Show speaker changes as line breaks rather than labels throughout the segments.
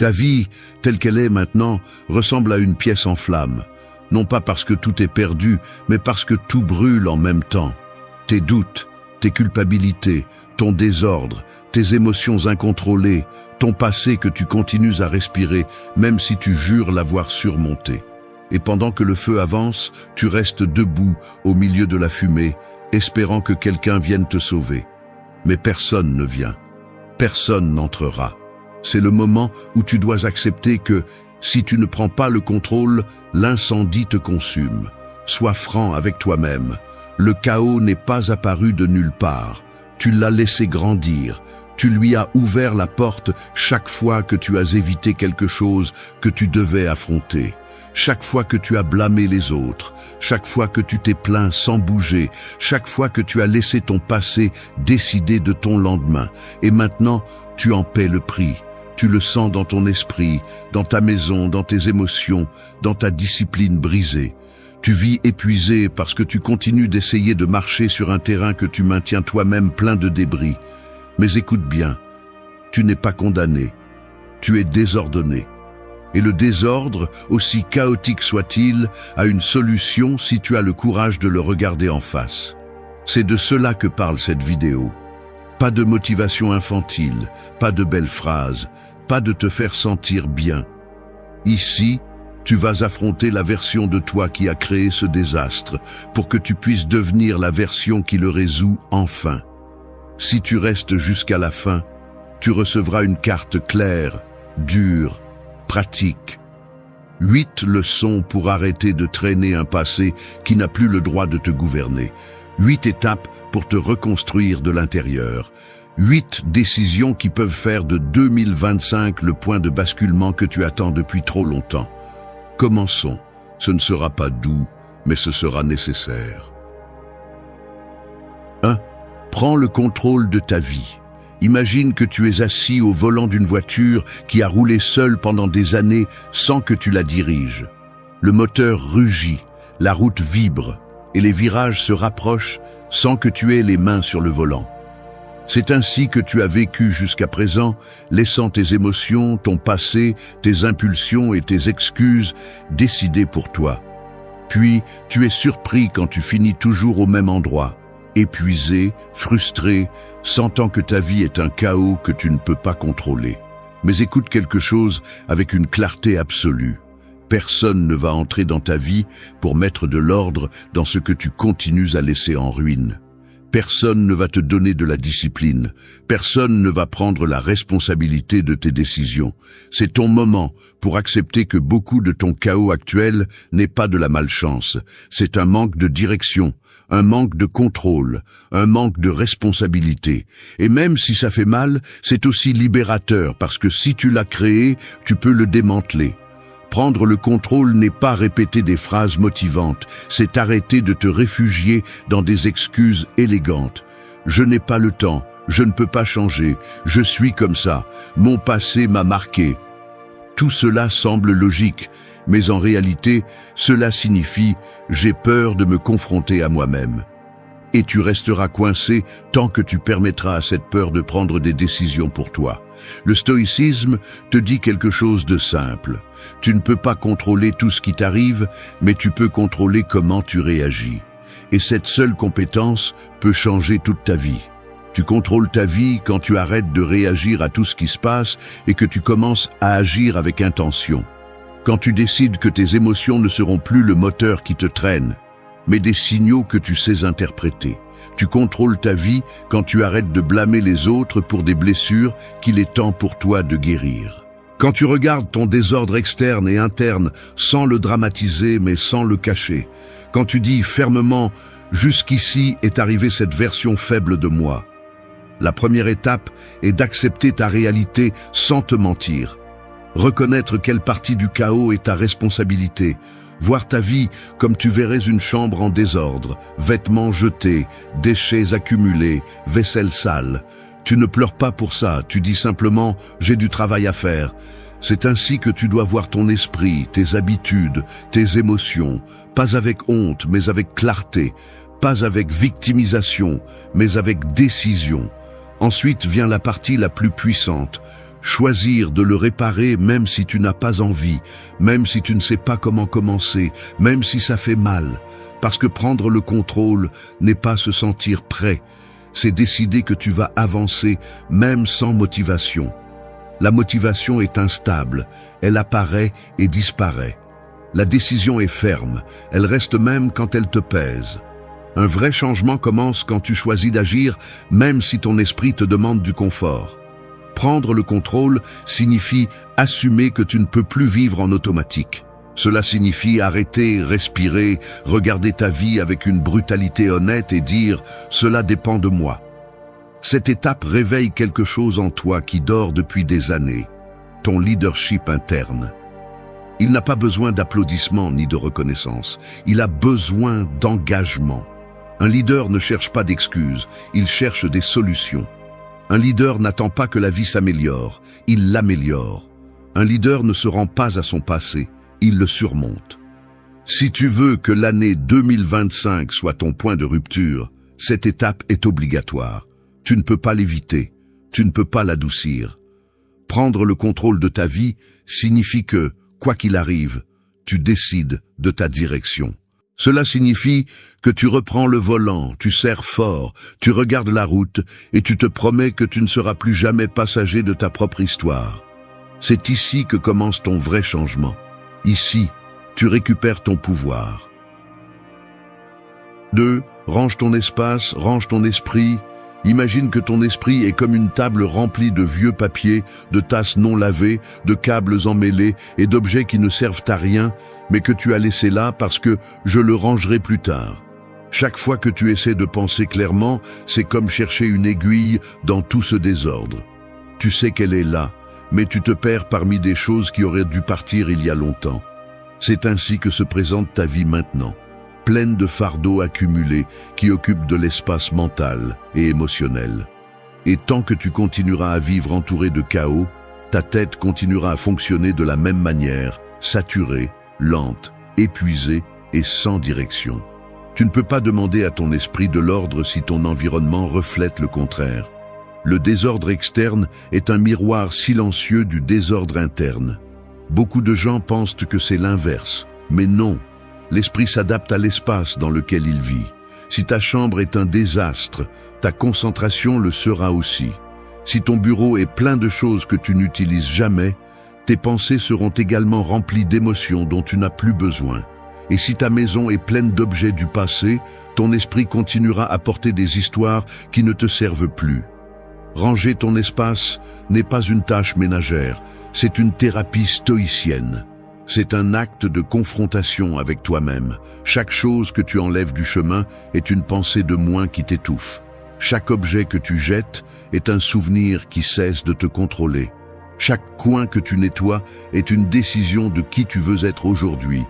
Ta vie, telle qu'elle est maintenant, ressemble à une pièce en flammes. Non pas parce que tout est perdu, mais parce que tout brûle en même temps. Tes doutes, tes culpabilités, ton désordre, tes émotions incontrôlées, ton passé que tu continues à respirer, même si tu jures l'avoir surmonté. Et pendant que le feu avance, tu restes debout au milieu de la fumée, espérant que quelqu'un vienne te sauver. Mais personne ne vient. Personne n'entrera. C'est le moment où tu dois accepter que, si tu ne prends pas le contrôle, l'incendie te consume. Sois franc avec toi-même. Le chaos n'est pas apparu de nulle part. Tu l'as laissé grandir. Tu lui as ouvert la porte chaque fois que tu as évité quelque chose que tu devais affronter. Chaque fois que tu as blâmé les autres, chaque fois que tu t'es plaint sans bouger, chaque fois que tu as laissé ton passé décider de ton lendemain. Et maintenant, tu en paies le prix. Tu le sens dans ton esprit, dans ta maison, dans tes émotions, dans ta discipline brisée. Tu vis épuisé parce que tu continues d'essayer de marcher sur un terrain que tu maintiens toi-même plein de débris. Mais écoute bien, tu n'es pas condamné, tu es désordonné. Et le désordre, aussi chaotique soit-il, a une solution si tu as le courage de le regarder en face. C'est de cela que parle cette vidéo. Pas de motivation infantile, pas de belles phrases, pas de te faire sentir bien. Ici, tu vas affronter la version de toi qui a créé ce désastre pour que tu puisses devenir la version qui le résout enfin. Si tu restes jusqu'à la fin, tu recevras une carte claire, dure, pratique. 8 leçons pour arrêter de traîner un passé qui n'a plus le droit de te gouverner. 8 étapes pour te reconstruire de l'intérieur. 8 décisions qui peuvent faire de 2025 le point de basculement que tu attends depuis trop longtemps. Commençons. Ce ne sera pas doux, mais ce sera nécessaire. 1. Prends le contrôle de ta vie. Imagine que tu es assis au volant d'une voiture qui a roulé seule pendant des années sans que tu la diriges. Le moteur rugit, la route vibre et les virages se rapprochent sans que tu aies les mains sur le volant. C'est ainsi que tu as vécu jusqu'à présent, laissant tes émotions, ton passé, tes impulsions et tes excuses décider pour toi. Puis, tu es surpris quand tu finis toujours au même endroit, épuisé, frustré, sentant que ta vie est un chaos que tu ne peux pas contrôler. Mais écoute quelque chose avec une clarté absolue. Personne ne va entrer dans ta vie pour mettre de l'ordre dans ce que tu continues à laisser en ruine. Personne ne va te donner de la discipline. Personne ne va prendre la responsabilité de tes décisions. C'est ton moment pour accepter que beaucoup de ton chaos actuel n'est pas de la malchance. C'est un manque de direction, un manque de contrôle, un manque de responsabilité. Et même si ça fait mal, c'est aussi libérateur parce que si tu l'as créé, tu peux le démanteler. Prendre le contrôle n'est pas répéter des phrases motivantes, c'est arrêter de te réfugier dans des excuses élégantes. Je n'ai pas le temps, je ne peux pas changer, je suis comme ça, mon passé m'a marqué. Tout cela semble logique, mais en réalité, cela signifie « j'ai peur de me confronter à moi-même ». Et tu resteras coincé tant que tu permettras à cette peur de prendre des décisions pour toi. Le stoïcisme te dit quelque chose de simple. Tu ne peux pas contrôler tout ce qui t'arrive, mais tu peux contrôler comment tu réagis. Et cette seule compétence peut changer toute ta vie. Tu contrôles ta vie quand tu arrêtes de réagir à tout ce qui se passe et que tu commences à agir avec intention. Quand tu décides que tes émotions ne seront plus le moteur qui te traîne, mais des signaux que tu sais interpréter. Tu contrôles ta vie quand tu arrêtes de blâmer les autres pour des blessures qu'il est temps pour toi de guérir. Quand tu regardes ton désordre externe et interne sans le dramatiser mais sans le cacher. Quand tu dis fermement « jusqu'ici est arrivée cette version faible de moi ». La première étape est d'accepter ta réalité sans te mentir. Reconnaître quelle partie du chaos est ta responsabilité. Voir ta vie comme tu verrais une chambre en désordre, vêtements jetés, déchets accumulés, vaisselle sale. Tu ne pleures pas pour ça, tu dis simplement « j'ai du travail à faire ». C'est ainsi que tu dois voir ton esprit, tes habitudes, tes émotions, pas avec honte mais avec clarté, pas avec victimisation mais avec décision. Ensuite vient la partie la plus puissante. Choisir de le réparer même si tu n'as pas envie, même si tu ne sais pas comment commencer, même si ça fait mal. Parce que prendre le contrôle n'est pas se sentir prêt, c'est décider que tu vas avancer même sans motivation. La motivation est instable, elle apparaît et disparaît. La décision est ferme, elle reste même quand elle te pèse. Un vrai changement commence quand tu choisis d'agir même si ton esprit te demande du confort. Prendre le contrôle signifie assumer que tu ne peux plus vivre en automatique. Cela signifie arrêter, respirer, regarder ta vie avec une brutalité honnête et dire « cela dépend de moi ». Cette étape réveille quelque chose en toi qui dort depuis des années, ton leadership interne. Il n'a pas besoin d'applaudissements ni de reconnaissance, il a besoin d'engagement. Un leader ne cherche pas d'excuses, il cherche des solutions. Un leader n'attend pas que la vie s'améliore, il l'améliore. Un leader ne se rend pas à son passé, il le surmonte. Si tu veux que l'année 2025 soit ton point de rupture, cette étape est obligatoire. Tu ne peux pas l'éviter, tu ne peux pas l'adoucir. Prendre le contrôle de ta vie signifie que, quoi qu'il arrive, tu décides de ta direction. Cela signifie que tu reprends le volant, tu serres fort, tu regardes la route et tu te promets que tu ne seras plus jamais passager de ta propre histoire. C'est ici que commence ton vrai changement. Ici, tu récupères ton pouvoir. 2. Range ton espace, range ton esprit. Imagine que ton esprit est comme une table remplie de vieux papiers, de tasses non lavées, de câbles emmêlés et d'objets qui ne servent à rien, mais que tu as laissés là parce que je le rangerai plus tard. Chaque fois que tu essaies de penser clairement, c'est comme chercher une aiguille dans tout ce désordre. Tu sais qu'elle est là, mais tu te perds parmi des choses qui auraient dû partir il y a longtemps. C'est ainsi que se présente ta vie maintenant, pleine de fardeaux accumulés qui occupent de l'espace mental et émotionnel. Et tant que tu continueras à vivre entouré de chaos, ta tête continuera à fonctionner de la même manière, saturée, lente, épuisée et sans direction. Tu ne peux pas demander à ton esprit de l'ordre si ton environnement reflète le contraire. Le désordre externe est un miroir silencieux du désordre interne. Beaucoup de gens pensent que c'est l'inverse, mais non. L'esprit s'adapte à l'espace dans lequel il vit. Si ta chambre est un désastre, ta concentration le sera aussi. Si ton bureau est plein de choses que tu n'utilises jamais, tes pensées seront également remplies d'émotions dont tu n'as plus besoin. Et si ta maison est pleine d'objets du passé, ton esprit continuera à porter des histoires qui ne te servent plus. Ranger ton espace n'est pas une tâche ménagère, c'est une thérapie stoïcienne. C'est un acte de confrontation avec toi-même. Chaque chose que tu enlèves du chemin est une pensée de moins qui t'étouffe. Chaque objet que tu jettes est un souvenir qui cesse de te contrôler. Chaque coin que tu nettoies est une décision de qui tu veux être aujourd'hui,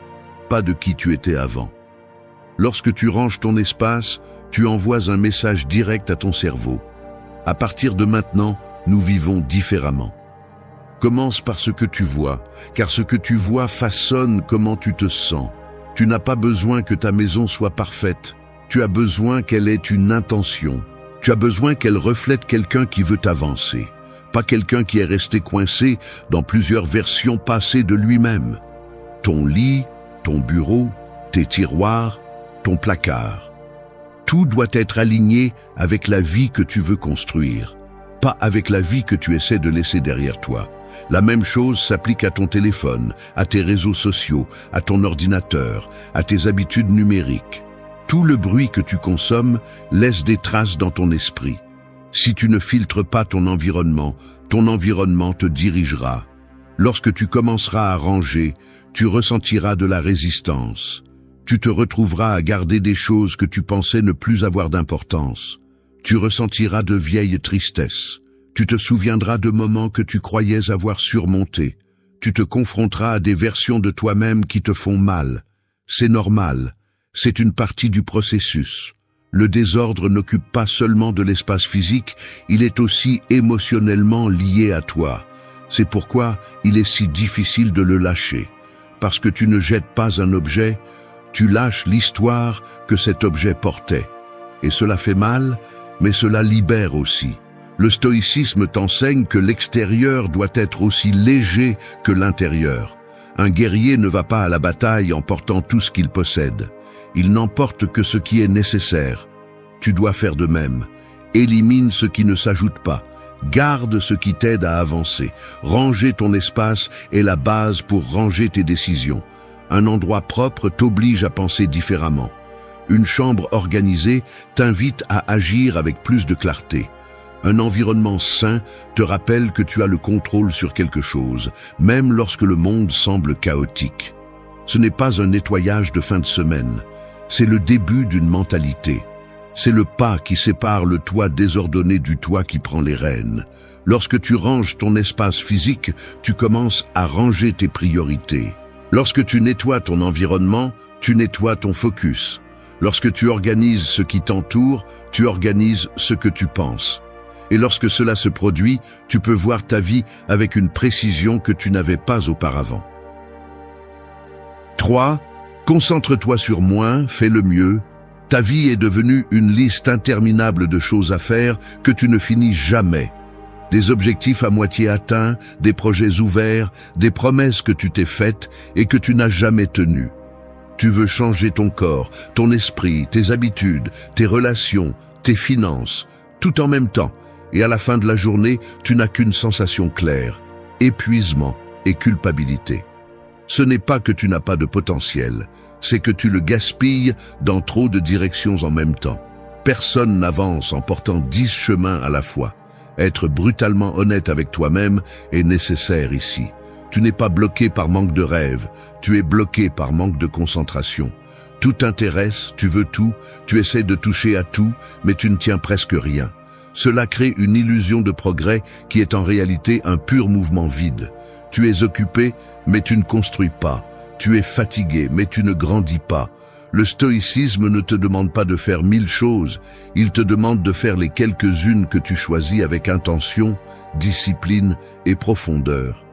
pas de qui tu étais avant. Lorsque tu ranges ton espace, tu envoies un message direct à ton cerveau. À partir de maintenant, nous vivons différemment. Commence par ce que tu vois, car ce que tu vois façonne comment tu te sens. Tu n'as pas besoin que ta maison soit parfaite. Tu as besoin qu'elle ait une intention. Tu as besoin qu'elle reflète quelqu'un qui veut avancer, pas quelqu'un qui est resté coincé dans plusieurs versions passées de lui-même. Ton lit, ton bureau, tes tiroirs, ton placard. Tout doit être aligné avec la vie que tu veux construire, pas avec la vie que tu essaies de laisser derrière toi. La même chose s'applique à ton téléphone, à tes réseaux sociaux, à ton ordinateur, à tes habitudes numériques. Tout le bruit que tu consommes laisse des traces dans ton esprit. Si tu ne filtres pas ton environnement te dirigera. Lorsque tu commenceras à ranger, tu ressentiras de la résistance. Tu te retrouveras à garder des choses que tu pensais ne plus avoir d'importance. Tu ressentiras de vieilles tristesses. Tu te souviendras de moments que tu croyais avoir surmontés. Tu te confronteras à des versions de toi-même qui te font mal. C'est normal. C'est une partie du processus. Le désordre n'occupe pas seulement de l'espace physique, il est aussi émotionnellement lié à toi. C'est pourquoi il est si difficile de le lâcher. Parce que tu ne jettes pas un objet, tu lâches l'histoire que cet objet portait. Et cela fait mal, mais cela libère aussi. Le stoïcisme t'enseigne que l'extérieur doit être aussi léger que l'intérieur. Un guerrier ne va pas à la bataille en portant tout ce qu'il possède. Il n'emporte que ce qui est nécessaire. Tu dois faire de même. Élimine ce qui ne s'ajoute pas. Garde ce qui t'aide à avancer. Ranger ton espace est la base pour ranger tes décisions. Un endroit propre t'oblige à penser différemment. Une chambre organisée t'invite à agir avec plus de clarté. Un environnement sain te rappelle que tu as le contrôle sur quelque chose, même lorsque le monde semble chaotique. Ce n'est pas un nettoyage de fin de semaine, c'est le début d'une mentalité. C'est le pas qui sépare le toi désordonné du toi qui prend les rênes. Lorsque tu ranges ton espace physique, tu commences à ranger tes priorités. Lorsque tu nettoies ton environnement, tu nettoies ton focus. Lorsque tu organises ce qui t'entoure, tu organises ce que tu penses. Et lorsque cela se produit, tu peux voir ta vie avec une précision que tu n'avais pas auparavant. 3. Concentre-toi sur moins, fais le mieux. Ta vie est devenue une liste interminable de choses à faire que tu ne finis jamais. Des objectifs à moitié atteints, des projets ouverts, des promesses que tu t'es faites et que tu n'as jamais tenues. Tu veux changer ton corps, ton esprit, tes habitudes, tes relations, tes finances, tout en même temps. Et à la fin de la journée, tu n'as qu'une sensation claire, épuisement et culpabilité. Ce n'est pas que tu n'as pas de potentiel, c'est que tu le gaspilles dans trop de directions en même temps. Personne n'avance en portant 10 chemins à la fois. Être brutalement honnête avec toi-même est nécessaire ici. Tu n'es pas bloqué par manque de rêve, tu es bloqué par manque de concentration. Tout t'intéresse, tu veux tout, tu essaies de toucher à tout, mais tu ne tiens presque rien. Cela crée une illusion de progrès qui est en réalité un pur mouvement vide. Tu es occupé, mais tu ne construis pas. Tu es fatigué, mais tu ne grandis pas. Le stoïcisme ne te demande pas de faire 1000 choses, il te demande de faire les quelques-unes que tu choisis avec intention, discipline et profondeur.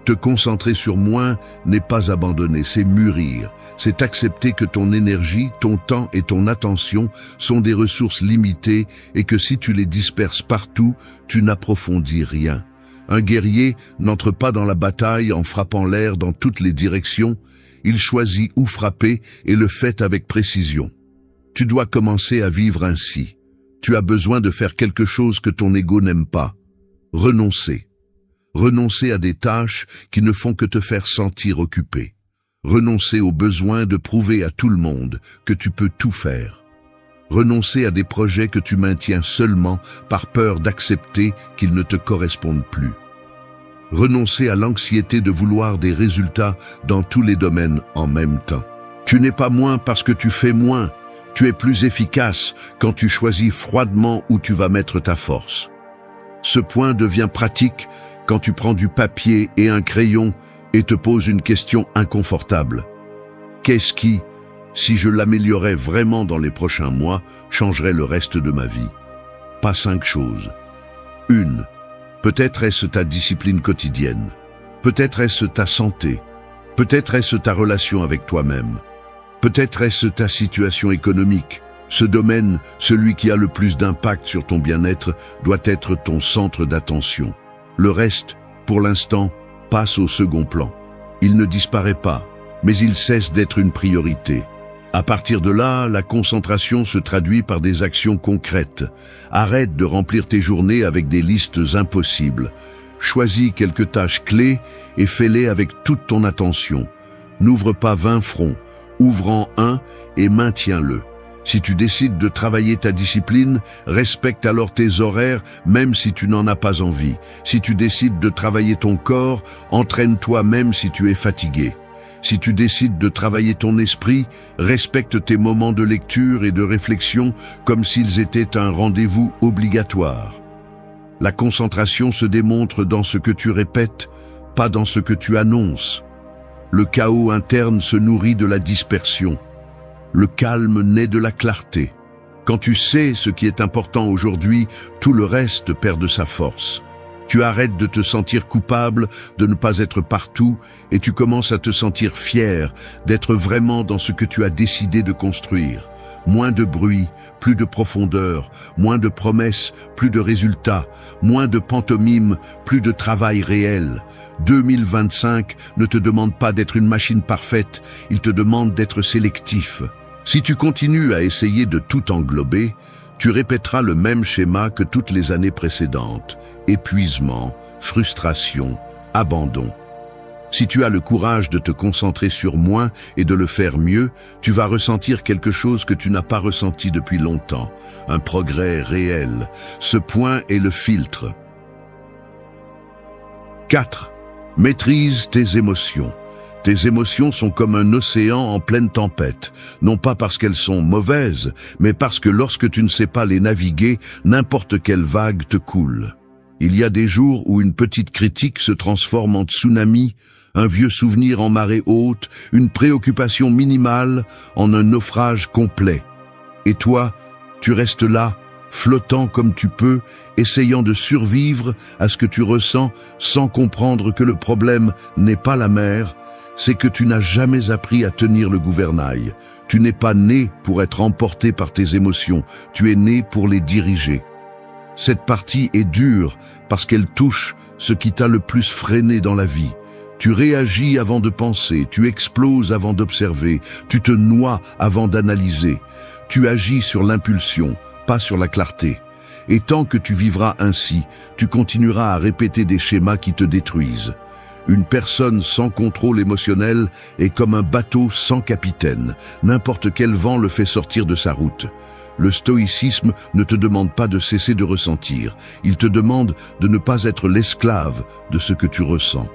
Te concentrer sur moins n'est pas abandonner, c'est mûrir. C'est accepter que ton énergie, ton temps et ton attention sont des ressources limitées et que si tu les disperses partout, tu n'approfondis rien. Un guerrier n'entre pas dans la bataille en frappant l'air dans toutes les directions. Il choisit où frapper et le fait avec précision. Tu dois commencer à vivre ainsi. Tu as besoin de faire quelque chose que ton ego n'aime pas. Renoncer. Renoncer à des tâches qui ne font que te faire sentir occupé. Renoncer au besoin de prouver à tout le monde que tu peux tout faire. Renoncer à des projets que tu maintiens seulement par peur d'accepter qu'ils ne te correspondent plus. Renoncer à l'anxiété de vouloir des résultats dans tous les domaines en même temps. Tu n'es pas moins parce que tu fais moins. Tu es plus efficace quand tu choisis froidement où tu vas mettre ta force. Ce point devient pratique quand tu prends du papier et un crayon et te poses une question inconfortable. Qu'est-ce qui, si je l'améliorais vraiment dans les prochains mois, changerait le reste de ma vie? Pas 5 choses. 1. Peut-être est-ce ta discipline quotidienne. Peut-être est-ce ta santé. Peut-être est-ce ta relation avec toi-même. Peut-être est-ce ta situation économique. Ce domaine, celui qui a le plus d'impact sur ton bien-être, doit être ton centre d'attention. Le reste, pour l'instant, passe au second plan. Il ne disparaît pas, mais il cesse d'être une priorité. À partir de là, la concentration se traduit par des actions concrètes. Arrête de remplir tes journées avec des listes impossibles. Choisis quelques tâches clés et fais-les avec toute ton attention. N'ouvre pas 20 fronts, ouvre-en un et maintiens-le. Si tu décides de travailler ta discipline, respecte alors tes horaires, même si tu n'en as pas envie. Si tu décides de travailler ton corps, entraîne-toi même si tu es fatigué. Si tu décides de travailler ton esprit, respecte tes moments de lecture et de réflexion comme s'ils étaient un rendez-vous obligatoire. La concentration se démontre dans ce que tu répètes, pas dans ce que tu annonces. Le chaos interne se nourrit de la dispersion. Le calme naît de la clarté. Quand tu sais ce qui est important aujourd'hui, tout le reste perd de sa force. Tu arrêtes de te sentir coupable, de ne pas être partout, et tu commences à te sentir fier d'être vraiment dans ce que tu as décidé de construire. moins de bruit, plus de profondeur, moins de promesses, plus de résultats, moins de pantomime, plus de travail réel. 2025 ne te demande pas d'être une machine parfaite, il te demande d'être sélectif. Si tu continues à essayer de tout englober, tu répéteras le même schéma que toutes les années précédentes. Épuisement, frustration, abandon. Si tu as le courage de te concentrer sur moins et de le faire mieux, tu vas ressentir quelque chose que tu n'as pas ressenti depuis longtemps, un progrès réel. Ce point est le filtre. 4. Maîtrise tes émotions. Tes émotions sont comme un océan en pleine tempête, non pas parce qu'elles sont mauvaises, mais parce que lorsque tu ne sais pas les naviguer, n'importe quelle vague te coule. Il y a des jours où une petite critique se transforme en tsunami, un vieux souvenir en marée haute, une préoccupation minimale en un naufrage complet. Et toi, tu restes là, flottant comme tu peux, essayant de survivre à ce que tu ressens sans comprendre que le problème n'est pas la mer, c'est que tu n'as jamais appris à tenir le gouvernail. Tu n'es pas né pour être emporté par tes émotions, tu es né pour les diriger. Cette partie est dure parce qu'elle touche ce qui t'a le plus freiné dans la vie. Tu réagis avant de penser, tu exploses avant d'observer, tu te noies avant d'analyser. Tu agis sur l'impulsion, pas sur la clarté. Et tant que tu vivras ainsi, tu continueras à répéter des schémas qui te détruisent. Une personne sans contrôle émotionnel est comme un bateau sans capitaine. N'importe quel vent le fait sortir de sa route. Le stoïcisme ne te demande pas de cesser de ressentir. Il te demande de ne pas être l'esclave de ce que tu ressens.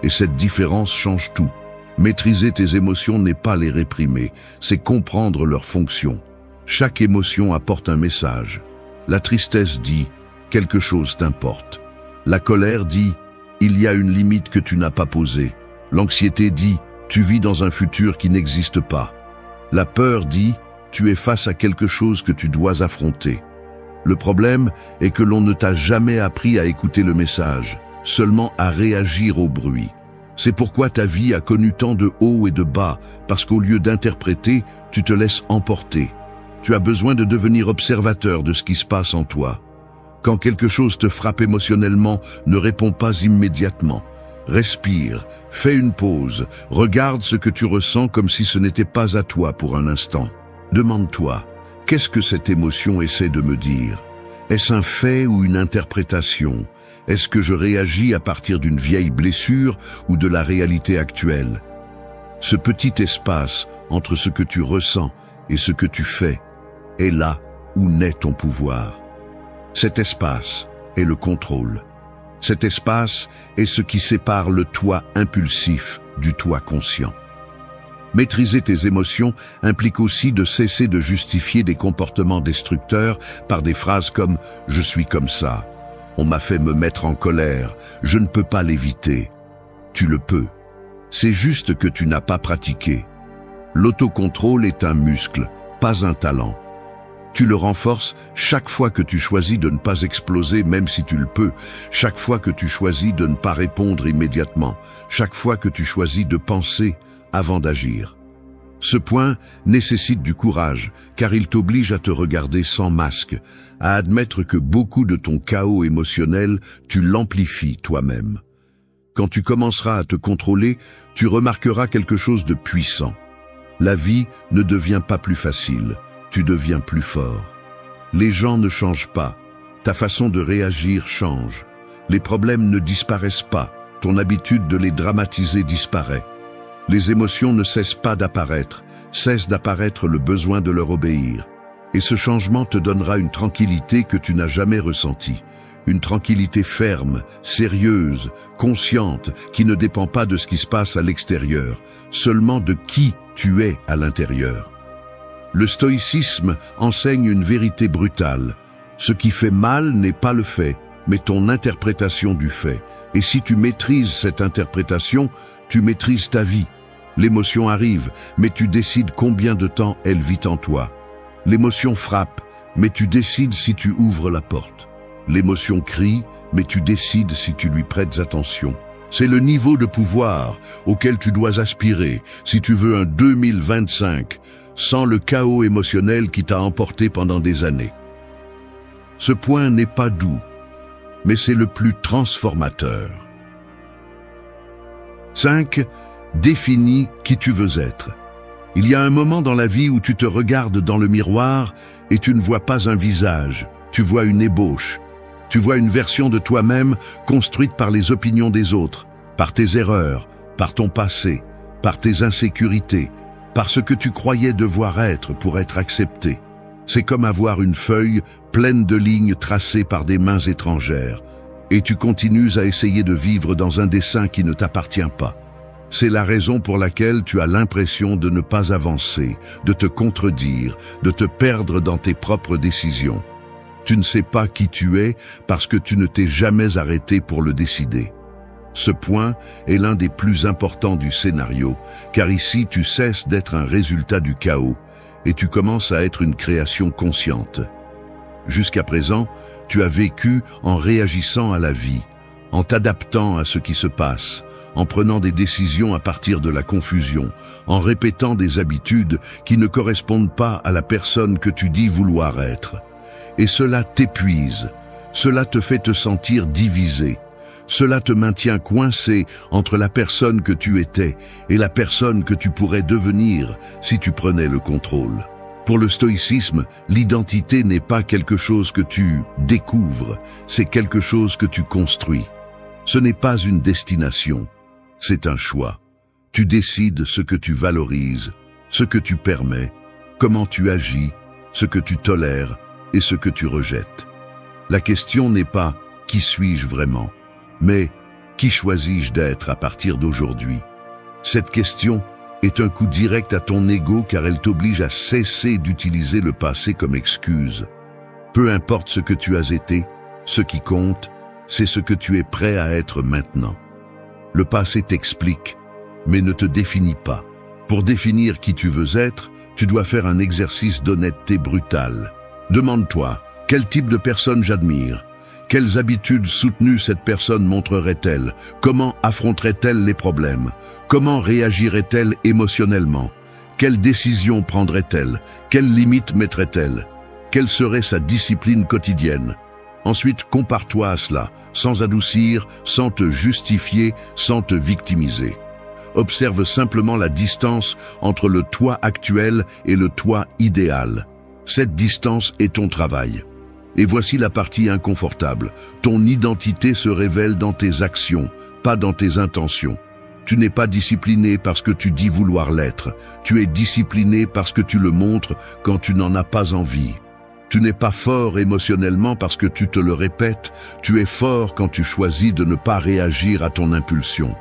Et cette différence change tout. Maîtriser tes émotions n'est pas les réprimer, c'est comprendre leur fonction. Chaque émotion apporte un message. La tristesse dit « quelque chose t'importe ». La colère dit « il y a une limite que tu n'as pas posée ». L'anxiété dit « tu vis dans un futur qui n'existe pas ». La peur dit « tu es face à quelque chose que tu dois affronter ». Le problème est que l'on ne t'a jamais appris à écouter le message, seulement à réagir au bruit. C'est pourquoi ta vie a connu tant de hauts et de bas, parce qu'au lieu d'interpréter, tu te laisses emporter. Tu as besoin de devenir observateur de ce qui se passe en toi. Quand quelque chose te frappe émotionnellement, ne réponds pas immédiatement. Respire, fais une pause, regarde ce que tu ressens comme si ce n'était pas à toi pour un instant. Demande-toi, qu'est-ce que cette émotion essaie de me dire? Est-ce un fait ou une interprétation? Est-ce que je réagis à partir d'une vieille blessure ou de la réalité actuelle? Ce petit espace entre ce que tu ressens et ce que tu fais est là où naît ton pouvoir. Cet espace est le contrôle. Cet espace est ce qui sépare le toi impulsif du toi conscient. Maîtriser tes émotions implique aussi de cesser de justifier des comportements destructeurs par des phrases comme « je suis comme ça ». On m'a fait me mettre en colère, je ne peux pas l'éviter. Tu le peux. C'est juste que tu n'as pas pratiqué. L'autocontrôle est un muscle, pas un talent. Tu le renforces chaque fois que tu choisis de ne pas exploser même si tu le peux, chaque fois que tu choisis de ne pas répondre immédiatement, chaque fois que tu choisis de penser avant d'agir. Ce point nécessite du courage, car il t'oblige à te regarder sans masque, à admettre que beaucoup de ton chaos émotionnel, tu l'amplifies toi-même. Quand tu commenceras à te contrôler, tu remarqueras quelque chose de puissant. La vie ne devient pas plus facile, tu deviens plus fort. Les gens ne changent pas, ta façon de réagir change. Les problèmes ne disparaissent pas, ton habitude de les dramatiser disparaît. Les émotions ne cessent pas d'apparaître, cesse d'apparaître le besoin de leur obéir. Et ce changement te donnera une tranquillité que tu n'as jamais ressentie. Une tranquillité ferme, sérieuse, consciente, qui ne dépend pas de ce qui se passe à l'extérieur, seulement de qui tu es à l'intérieur. Le stoïcisme enseigne une vérité brutale. Ce qui fait mal n'est pas le fait, mais ton interprétation du fait. Et si tu maîtrises cette interprétation, tu maîtrises ta vie. L'émotion arrive, mais tu décides combien de temps elle vit en toi. L'émotion frappe, mais tu décides si tu ouvres la porte. L'émotion crie, mais tu décides si tu lui prêtes attention. C'est le niveau de pouvoir auquel tu dois aspirer si tu veux un 2025 sans le chaos émotionnel qui t'a emporté pendant des années. Ce point n'est pas doux, mais c'est le plus transformateur. 5. Définis qui tu veux être. Il y a un moment dans la vie où tu te regardes dans le miroir et tu ne vois pas un visage, tu vois une ébauche. Tu vois une version de toi-même construite par les opinions des autres, par tes erreurs, par ton passé, par tes insécurités, par ce que tu croyais devoir être pour être accepté. C'est comme avoir une feuille pleine de lignes tracées par des mains étrangères, et tu continues à essayer de vivre dans un dessin qui ne t'appartient pas. C'est la raison pour laquelle tu as l'impression de ne pas avancer, de te contredire, de te perdre dans tes propres décisions. Tu ne sais pas qui tu es parce que tu ne t'es jamais arrêté pour le décider. Ce point est l'un des plus importants du scénario, car ici tu cesses d'être un résultat du chaos et tu commences à être une création consciente. Jusqu'à présent, tu as vécu en réagissant à la vie, en t'adaptant à ce qui se passe, en prenant des décisions à partir de la confusion, en répétant des habitudes qui ne correspondent pas à la personne que tu dis vouloir être. Et cela t'épuise, cela te fait te sentir divisé, cela te maintient coincé entre la personne que tu étais et la personne que tu pourrais devenir si tu prenais le contrôle. Pour le stoïcisme, l'identité n'est pas quelque chose que tu découvres, c'est quelque chose que tu construis. Ce n'est pas une destination, c'est un choix. Tu décides ce que tu valorises, ce que tu permets, comment tu agis, ce que tu tolères, et ce que tu rejettes. La question n'est pas « qui suis-je vraiment ?», mais « qui choisis-je d'être à partir d'aujourd'hui ?» Cette question est un coup direct à ton ego car elle t'oblige à cesser d'utiliser le passé comme excuse. Peu importe ce que tu as été, ce qui compte, c'est ce que tu es prêt à être maintenant. Le passé t'explique, mais ne te définit pas. Pour définir qui tu veux être, tu dois faire un exercice d'honnêteté brutale. Demande-toi, quel type de personne j'admire? Quelles habitudes soutenues cette personne montrerait-elle? Comment affronterait-elle les problèmes? Comment réagirait-elle émotionnellement? Quelles décisions prendrait-elle? Quelles limites mettrait-elle? Quelle serait sa discipline quotidienne? Ensuite, compare-toi à cela, sans adoucir, sans te justifier, sans te victimiser. Observe simplement la distance entre le toi actuel et le toi idéal. Cette distance est ton travail. Et voici la partie inconfortable. Ton identité se révèle dans tes actions, pas dans tes intentions. Tu n'es pas discipliné parce que tu dis vouloir l'être. Tu es discipliné parce que tu le montres quand tu n'en as pas envie. Tu n'es pas fort émotionnellement parce que tu te le répètes. Tu es fort quand tu choisis de ne pas réagir à ton impulsion.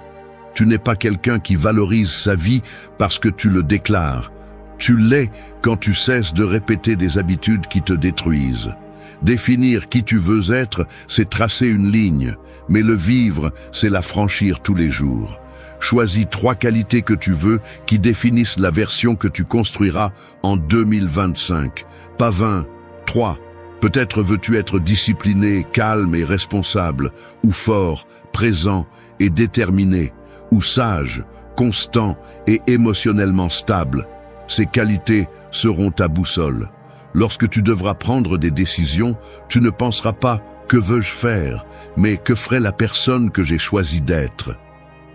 Tu n'es pas quelqu'un qui valorise sa vie parce que tu le déclares. Tu l'es quand tu cesses de répéter des habitudes qui te détruisent. Définir qui tu veux être, c'est tracer une ligne, mais le vivre, c'est la franchir tous les jours. Choisis 3 qualités que tu veux qui définissent la version que tu construiras en 2025. Pas 20, 3. Peut-être veux-tu être discipliné, calme et responsable, ou fort, présent et déterminé, ou sage, constant et émotionnellement stable. Ces qualités seront ta boussole. Lorsque tu devras prendre des décisions, tu ne penseras pas « que veux-je faire ?», mais « que ferait la personne que j'ai choisi d'être ?»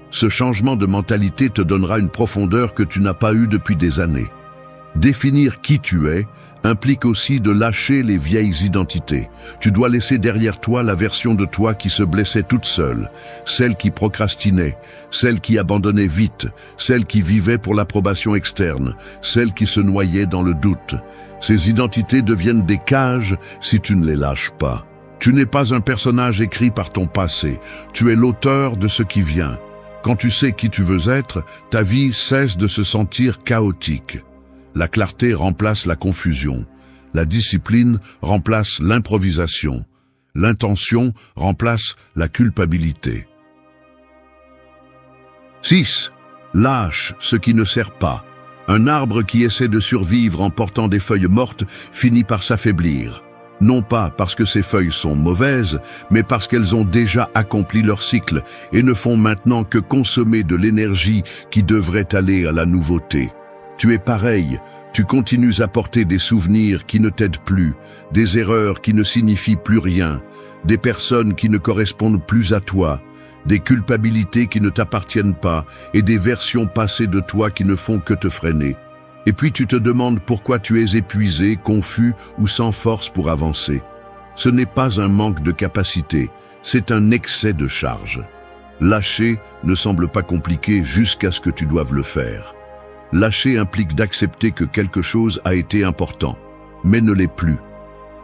Ce changement de mentalité te donnera une profondeur que tu n'as pas eue depuis des années. Définir qui tu es implique aussi de lâcher les vieilles identités. Tu dois laisser derrière toi la version de toi qui se blessait toute seule, celle qui procrastinait, celle qui abandonnait vite, celle qui vivait pour l'approbation externe, celle qui se noyait dans le doute. Ces identités deviennent des cages si tu ne les lâches pas. Tu n'es pas un personnage écrit par ton passé, tu es l'auteur de ce qui vient. Quand tu sais qui tu veux être, ta vie cesse de se sentir chaotique. La clarté remplace la confusion. La discipline remplace l'improvisation. L'intention remplace la culpabilité. 6. Lâche ce qui ne sert pas. Un arbre qui essaie de survivre en portant des feuilles mortes finit par s'affaiblir. Non pas parce que ces feuilles sont mauvaises, mais parce qu'elles ont déjà accompli leur cycle et ne font maintenant que consommer de l'énergie qui devrait aller à la nouveauté. Tu es pareil, Tu continues à porter des souvenirs qui ne t'aident plus, des erreurs qui ne signifient plus rien, des personnes qui ne correspondent plus à toi, des culpabilités qui ne t'appartiennent pas et des versions passées de toi qui ne font que te freiner. Et puis tu te demandes pourquoi tu es épuisé, confus ou sans force pour avancer. Ce n'est pas un manque de capacité, c'est un excès de charge. Lâcher ne semble pas compliqué jusqu'à ce que tu doives le faire. Lâcher implique d'accepter que quelque chose a été important, mais ne l'est plus.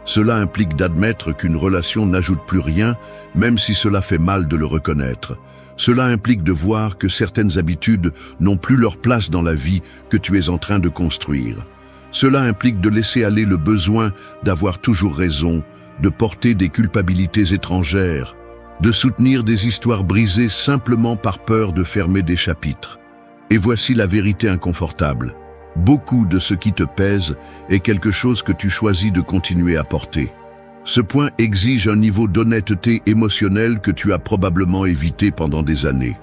Cela implique d'admettre qu'une relation n'ajoute plus rien, même si cela fait mal de le reconnaître. Cela implique de voir que certaines habitudes n'ont plus leur place dans la vie que tu es en train de construire. Cela implique de laisser aller le besoin d'avoir toujours raison, de porter des culpabilités étrangères, de soutenir des histoires brisées simplement par peur de fermer des chapitres. Et voici la vérité inconfortable. Beaucoup de ce qui te pèse est quelque chose que tu choisis de continuer à porter. Ce point exige un niveau d'honnêteté émotionnelle que tu as probablement évité pendant des années.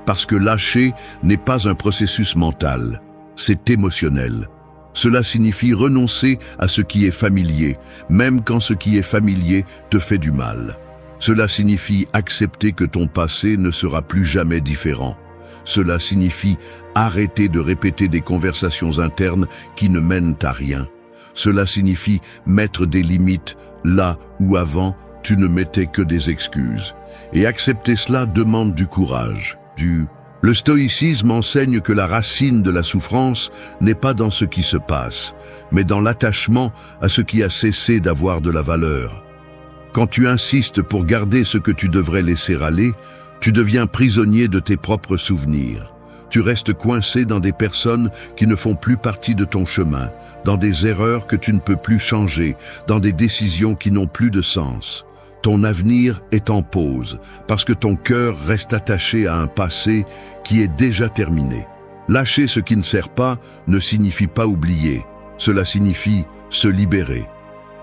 Parce que lâcher n'est pas un processus mental, c'est émotionnel. Cela signifie renoncer à ce qui est familier, même quand ce qui est familier te fait du mal. Cela signifie accepter que ton passé ne sera plus jamais différent. Cela signifie arrêter de répéter des conversations internes qui ne mènent à rien. Cela signifie mettre des limites là où avant tu ne mettais que des excuses. Et accepter cela demande du courage, Le stoïcisme enseigne que la racine de la souffrance n'est pas dans ce qui se passe, mais dans l'attachement à ce qui a cessé d'avoir de la valeur. Quand tu insistes pour garder ce que tu devrais laisser aller, tu deviens prisonnier de tes propres souvenirs. Tu restes coincé dans des personnes qui ne font plus partie de ton chemin, dans des erreurs que tu ne peux plus changer, dans des décisions qui n'ont plus de sens. Ton avenir est en pause, parce que ton cœur reste attaché à un passé qui est déjà terminé. Lâcher ce qui ne sert pas ne signifie pas oublier, cela signifie se libérer.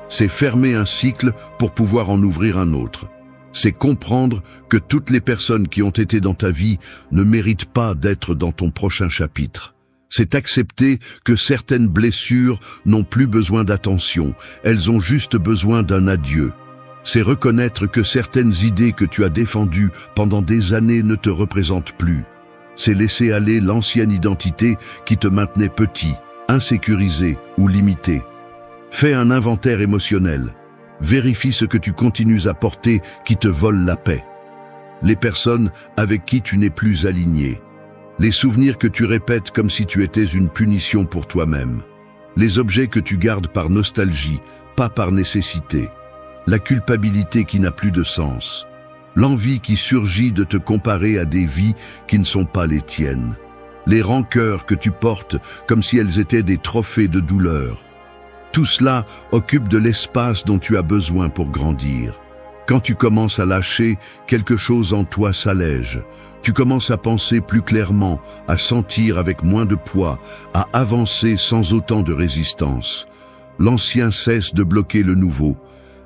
C'est fermer un cycle pour pouvoir en ouvrir un autre. C'est comprendre que toutes les personnes qui ont été dans ta vie ne méritent pas d'être dans ton prochain chapitre. C'est accepter que certaines blessures n'ont plus besoin d'attention, elles ont juste besoin d'un adieu. C'est reconnaître que certaines idées que tu as défendues pendant des années ne te représentent plus. C'est laisser aller l'ancienne identité qui te maintenait petit, insécurisé ou limité. Fais un inventaire émotionnel. Vérifie ce que tu continues à porter qui te vole la paix. Les personnes avec qui tu n'es plus aligné. Les souvenirs que tu répètes comme si tu étais une punition pour toi-même. Les objets que tu gardes par nostalgie, pas par nécessité. La culpabilité qui n'a plus de sens. L'envie qui surgit de te comparer à des vies qui ne sont pas les tiennes. Les rancœurs que tu portes comme si elles étaient des trophées de douleur. Tout cela occupe de l'espace dont tu as besoin pour grandir. Quand tu commences à lâcher, quelque chose en toi s'allège. Tu commences à penser plus clairement, à sentir avec moins de poids, à avancer sans autant de résistance. L'ancien cesse de bloquer le nouveau.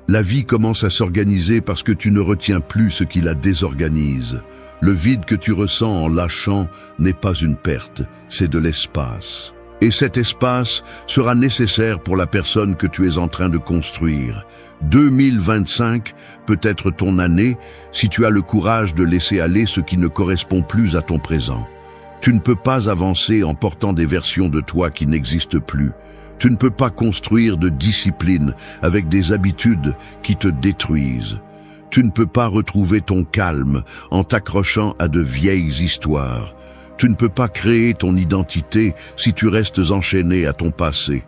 La vie commence à s'organiser parce que tu ne retiens plus ce qui la désorganise. Le vide que tu ressens en lâchant n'est pas une perte, c'est de l'espace. Et cet espace sera nécessaire pour la personne que tu es en train de construire. 2025 peut être ton année si tu as le courage de laisser aller ce qui ne correspond plus à ton présent. Tu ne peux pas avancer en portant des versions de toi qui n'existent plus. Tu ne peux pas construire de discipline avec des habitudes qui te détruisent. Tu ne peux pas retrouver ton calme en t'accrochant à de vieilles histoires. Tu ne peux pas créer ton identité si tu restes enchaîné à ton passé.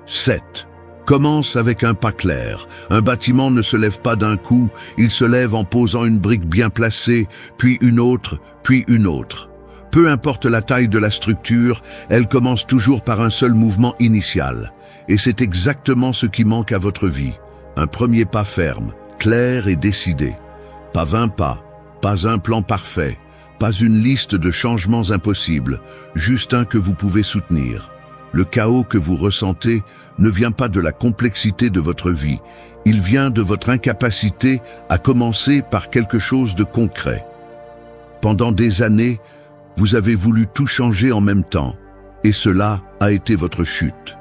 7. Commence avec un pas clair. Un bâtiment ne se lève pas d'un coup, il se lève en posant une brique bien placée, puis une autre, puis une autre. Peu importe la taille de la structure, elle commence toujours par un seul mouvement initial. Et c'est exactement ce qui manque à votre vie. Un premier pas ferme, clair et décidé. Pas 20 pas, pas un plan parfait, pas une liste de changements impossibles, juste un que vous pouvez soutenir. Le chaos que vous ressentez ne vient pas de la complexité de votre vie, il vient de votre incapacité à commencer par quelque chose de concret. Pendant des années, vous avez voulu tout changer en même temps. Et cela a été votre chute.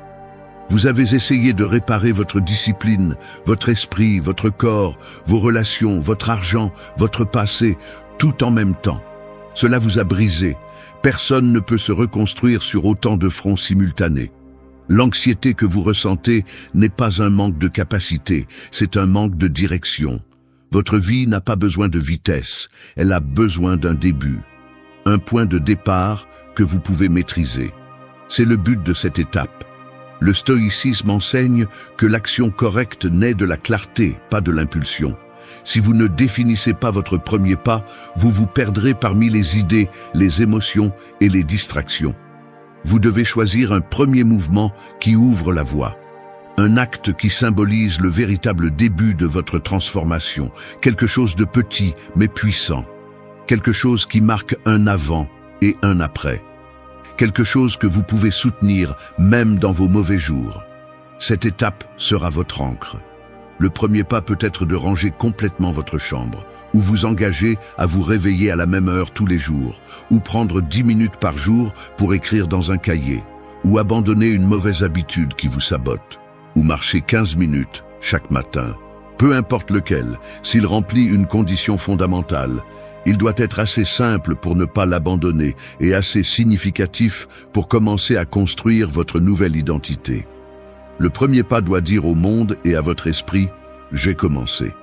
Vous avez essayé de réparer votre discipline, votre esprit, votre corps, vos relations, votre argent, votre passé, tout en même temps. Cela vous a brisé. Personne ne peut se reconstruire sur autant de fronts simultanés. L'anxiété que vous ressentez n'est pas un manque de capacité, c'est un manque de direction. Votre vie n'a pas besoin de vitesse, elle a besoin d'un début. Un point de départ que vous pouvez maîtriser. C'est le but de cette étape. Le stoïcisme enseigne que l'action correcte naît de la clarté, pas de l'impulsion. Si vous ne définissez pas votre premier pas, vous vous perdrez parmi les idées, les émotions et les distractions. Vous devez choisir un premier mouvement qui ouvre la voie. Un acte qui symbolise le véritable début de votre transformation. Quelque chose de petit mais puissant. Quelque chose qui marque un avant et un après. Quelque chose que vous pouvez soutenir même dans vos mauvais jours. Cette étape sera votre ancre. Le premier pas peut être de ranger complètement votre chambre, ou vous engager à vous réveiller à la même heure tous les jours, ou prendre 10 minutes par jour pour écrire dans un cahier, ou abandonner une mauvaise habitude qui vous sabote, ou marcher 15 minutes chaque matin. Peu importe lequel, s'il remplit une condition fondamentale, il doit être assez simple pour ne pas l'abandonner et assez significatif pour commencer à construire votre nouvelle identité. Le premier pas doit dire au monde et à votre esprit « J'ai commencé ».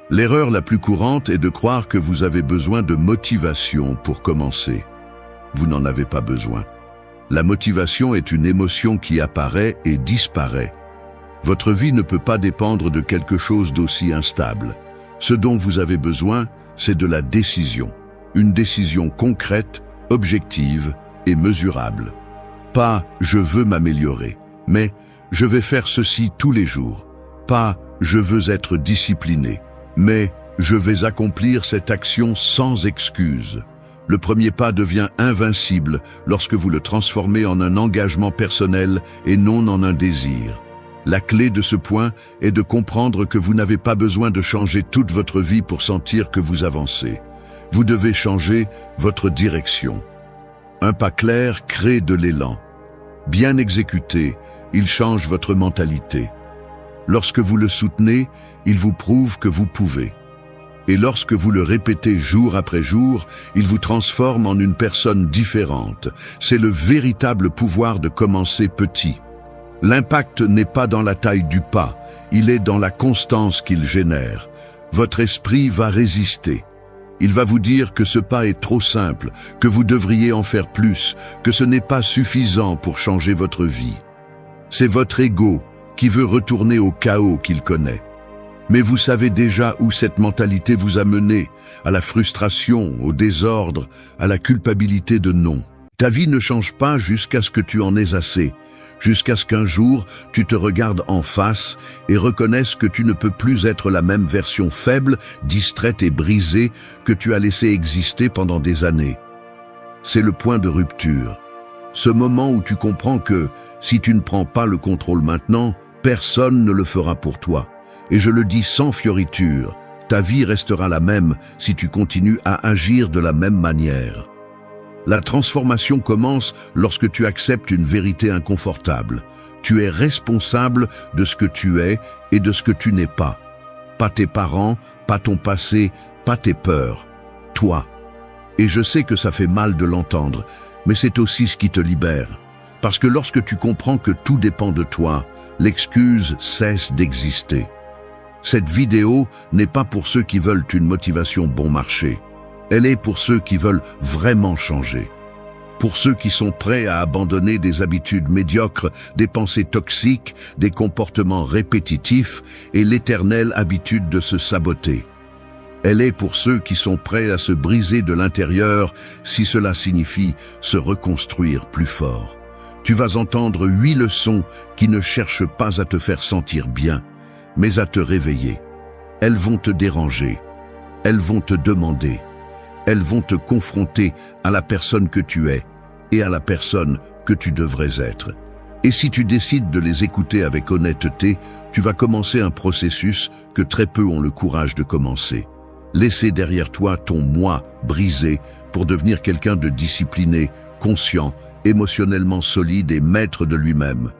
L'erreur la plus courante est de croire que vous avez besoin de motivation pour commencer. Vous n'en avez pas besoin. La motivation est une émotion qui apparaît et disparaît. Votre vie ne peut pas dépendre de quelque chose d'aussi instable. Ce dont vous avez besoin, c'est de la décision. Une décision concrète, objective et mesurable. Pas « je veux m'améliorer », mais « je vais faire ceci tous les jours ». Pas « je veux être discipliné », mais « je vais accomplir cette action sans excuse ». Le premier pas devient invincible lorsque vous le transformez en un engagement personnel et non en un désir. La clé de ce point est de comprendre que vous n'avez pas besoin de changer toute votre vie pour sentir que vous avancez. Vous devez changer votre direction. Un pas clair crée de l'élan. Bien exécuté, il change votre mentalité. Lorsque vous le soutenez, il vous prouve que vous pouvez. Et lorsque vous le répétez jour après jour, il vous transforme en une personne différente. C'est le véritable pouvoir de commencer petit. L'impact n'est pas dans la taille du pas, il est dans la constance qu'il génère. Votre esprit va résister. Il va vous dire que ce pas est trop simple, que vous devriez en faire plus, que ce n'est pas suffisant pour changer votre vie. C'est votre ego qui veut retourner au chaos qu'il connaît. Mais vous savez déjà où cette mentalité vous a mené, à la frustration, au désordre, à la culpabilité de non. Ta vie ne change pas jusqu'à ce que tu en aies assez, jusqu'à ce qu'un jour tu te regardes en face et reconnaisses que tu ne peux plus être la même version faible, distraite et brisée que tu as laissé exister pendant des années. C'est le point de rupture. Ce moment où tu comprends que, si tu ne prends pas le contrôle maintenant, personne ne le fera pour toi. Et je le dis sans fioriture, ta vie restera la même si tu continues à agir de la même manière. La transformation commence lorsque tu acceptes une vérité inconfortable. Tu es responsable de ce que tu es et de ce que tu n'es pas. Pas tes parents, pas ton passé, pas tes peurs. Toi. Et je sais que ça fait mal de l'entendre, mais c'est aussi ce qui te libère. Parce que lorsque tu comprends que tout dépend de toi, l'excuse cesse d'exister. Cette vidéo n'est pas pour ceux qui veulent une motivation bon marché. Elle est pour ceux qui veulent vraiment changer. Pour ceux qui sont prêts à abandonner des habitudes médiocres, des pensées toxiques, des comportements répétitifs et l'éternelle habitude de se saboter. Elle est pour ceux qui sont prêts à se briser de l'intérieur si cela signifie se reconstruire plus fort. Tu vas entendre 8 leçons qui ne cherchent pas à te faire sentir bien, mais à te réveiller. Elles vont te déranger. Elles vont te demander. Elles vont te confronter à la personne que tu es et à la personne que tu devrais être. Et si tu décides de les écouter avec honnêteté, tu vas commencer un processus que très peu ont le courage de commencer. Laisser derrière toi ton moi brisé pour devenir quelqu'un de discipliné, conscient, émotionnellement solide et maître de lui-même.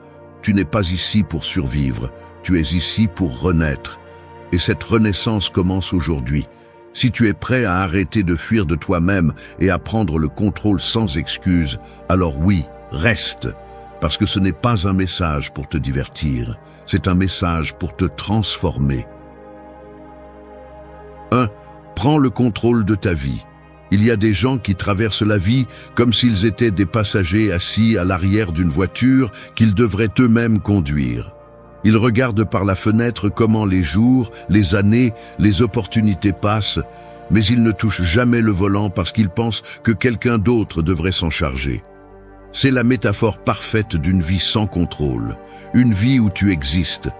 Tu n'es pas ici pour survivre, tu es ici pour renaître. Et cette renaissance commence aujourd'hui. Si tu es prêt à arrêter de fuir de toi-même et à prendre le contrôle sans excuse, alors oui, reste. Parce que ce n'est pas un message pour te divertir, c'est un message pour te transformer. 1. Prends le contrôle de ta vie. Il y a des gens qui traversent la vie comme s'ils étaient des passagers assis à l'arrière d'une voiture qu'ils devraient eux-mêmes conduire. Ils regardent par la fenêtre comment les jours, les années, les opportunités passent, mais ils ne touchent jamais le volant parce qu'ils pensent que quelqu'un d'autre devrait s'en charger. C'est la métaphore parfaite d'une vie sans contrôle, une vie où tu existes,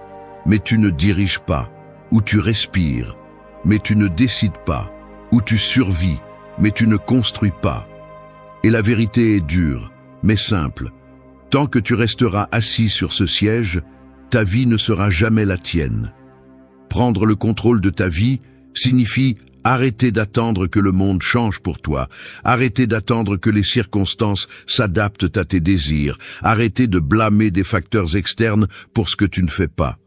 mais tu ne diriges pas, où tu respires, mais tu ne décides pas, où tu survis, mais tu ne construis pas. Et la vérité est dure, mais simple. Tant que tu resteras assis sur ce siège, ta vie ne sera jamais la tienne. Prendre le contrôle de ta vie signifie arrêter d'attendre que le monde change pour toi, arrêter d'attendre que les circonstances s'adaptent à tes désirs, arrêter de blâmer des facteurs externes pour ce que tu ne fais pas.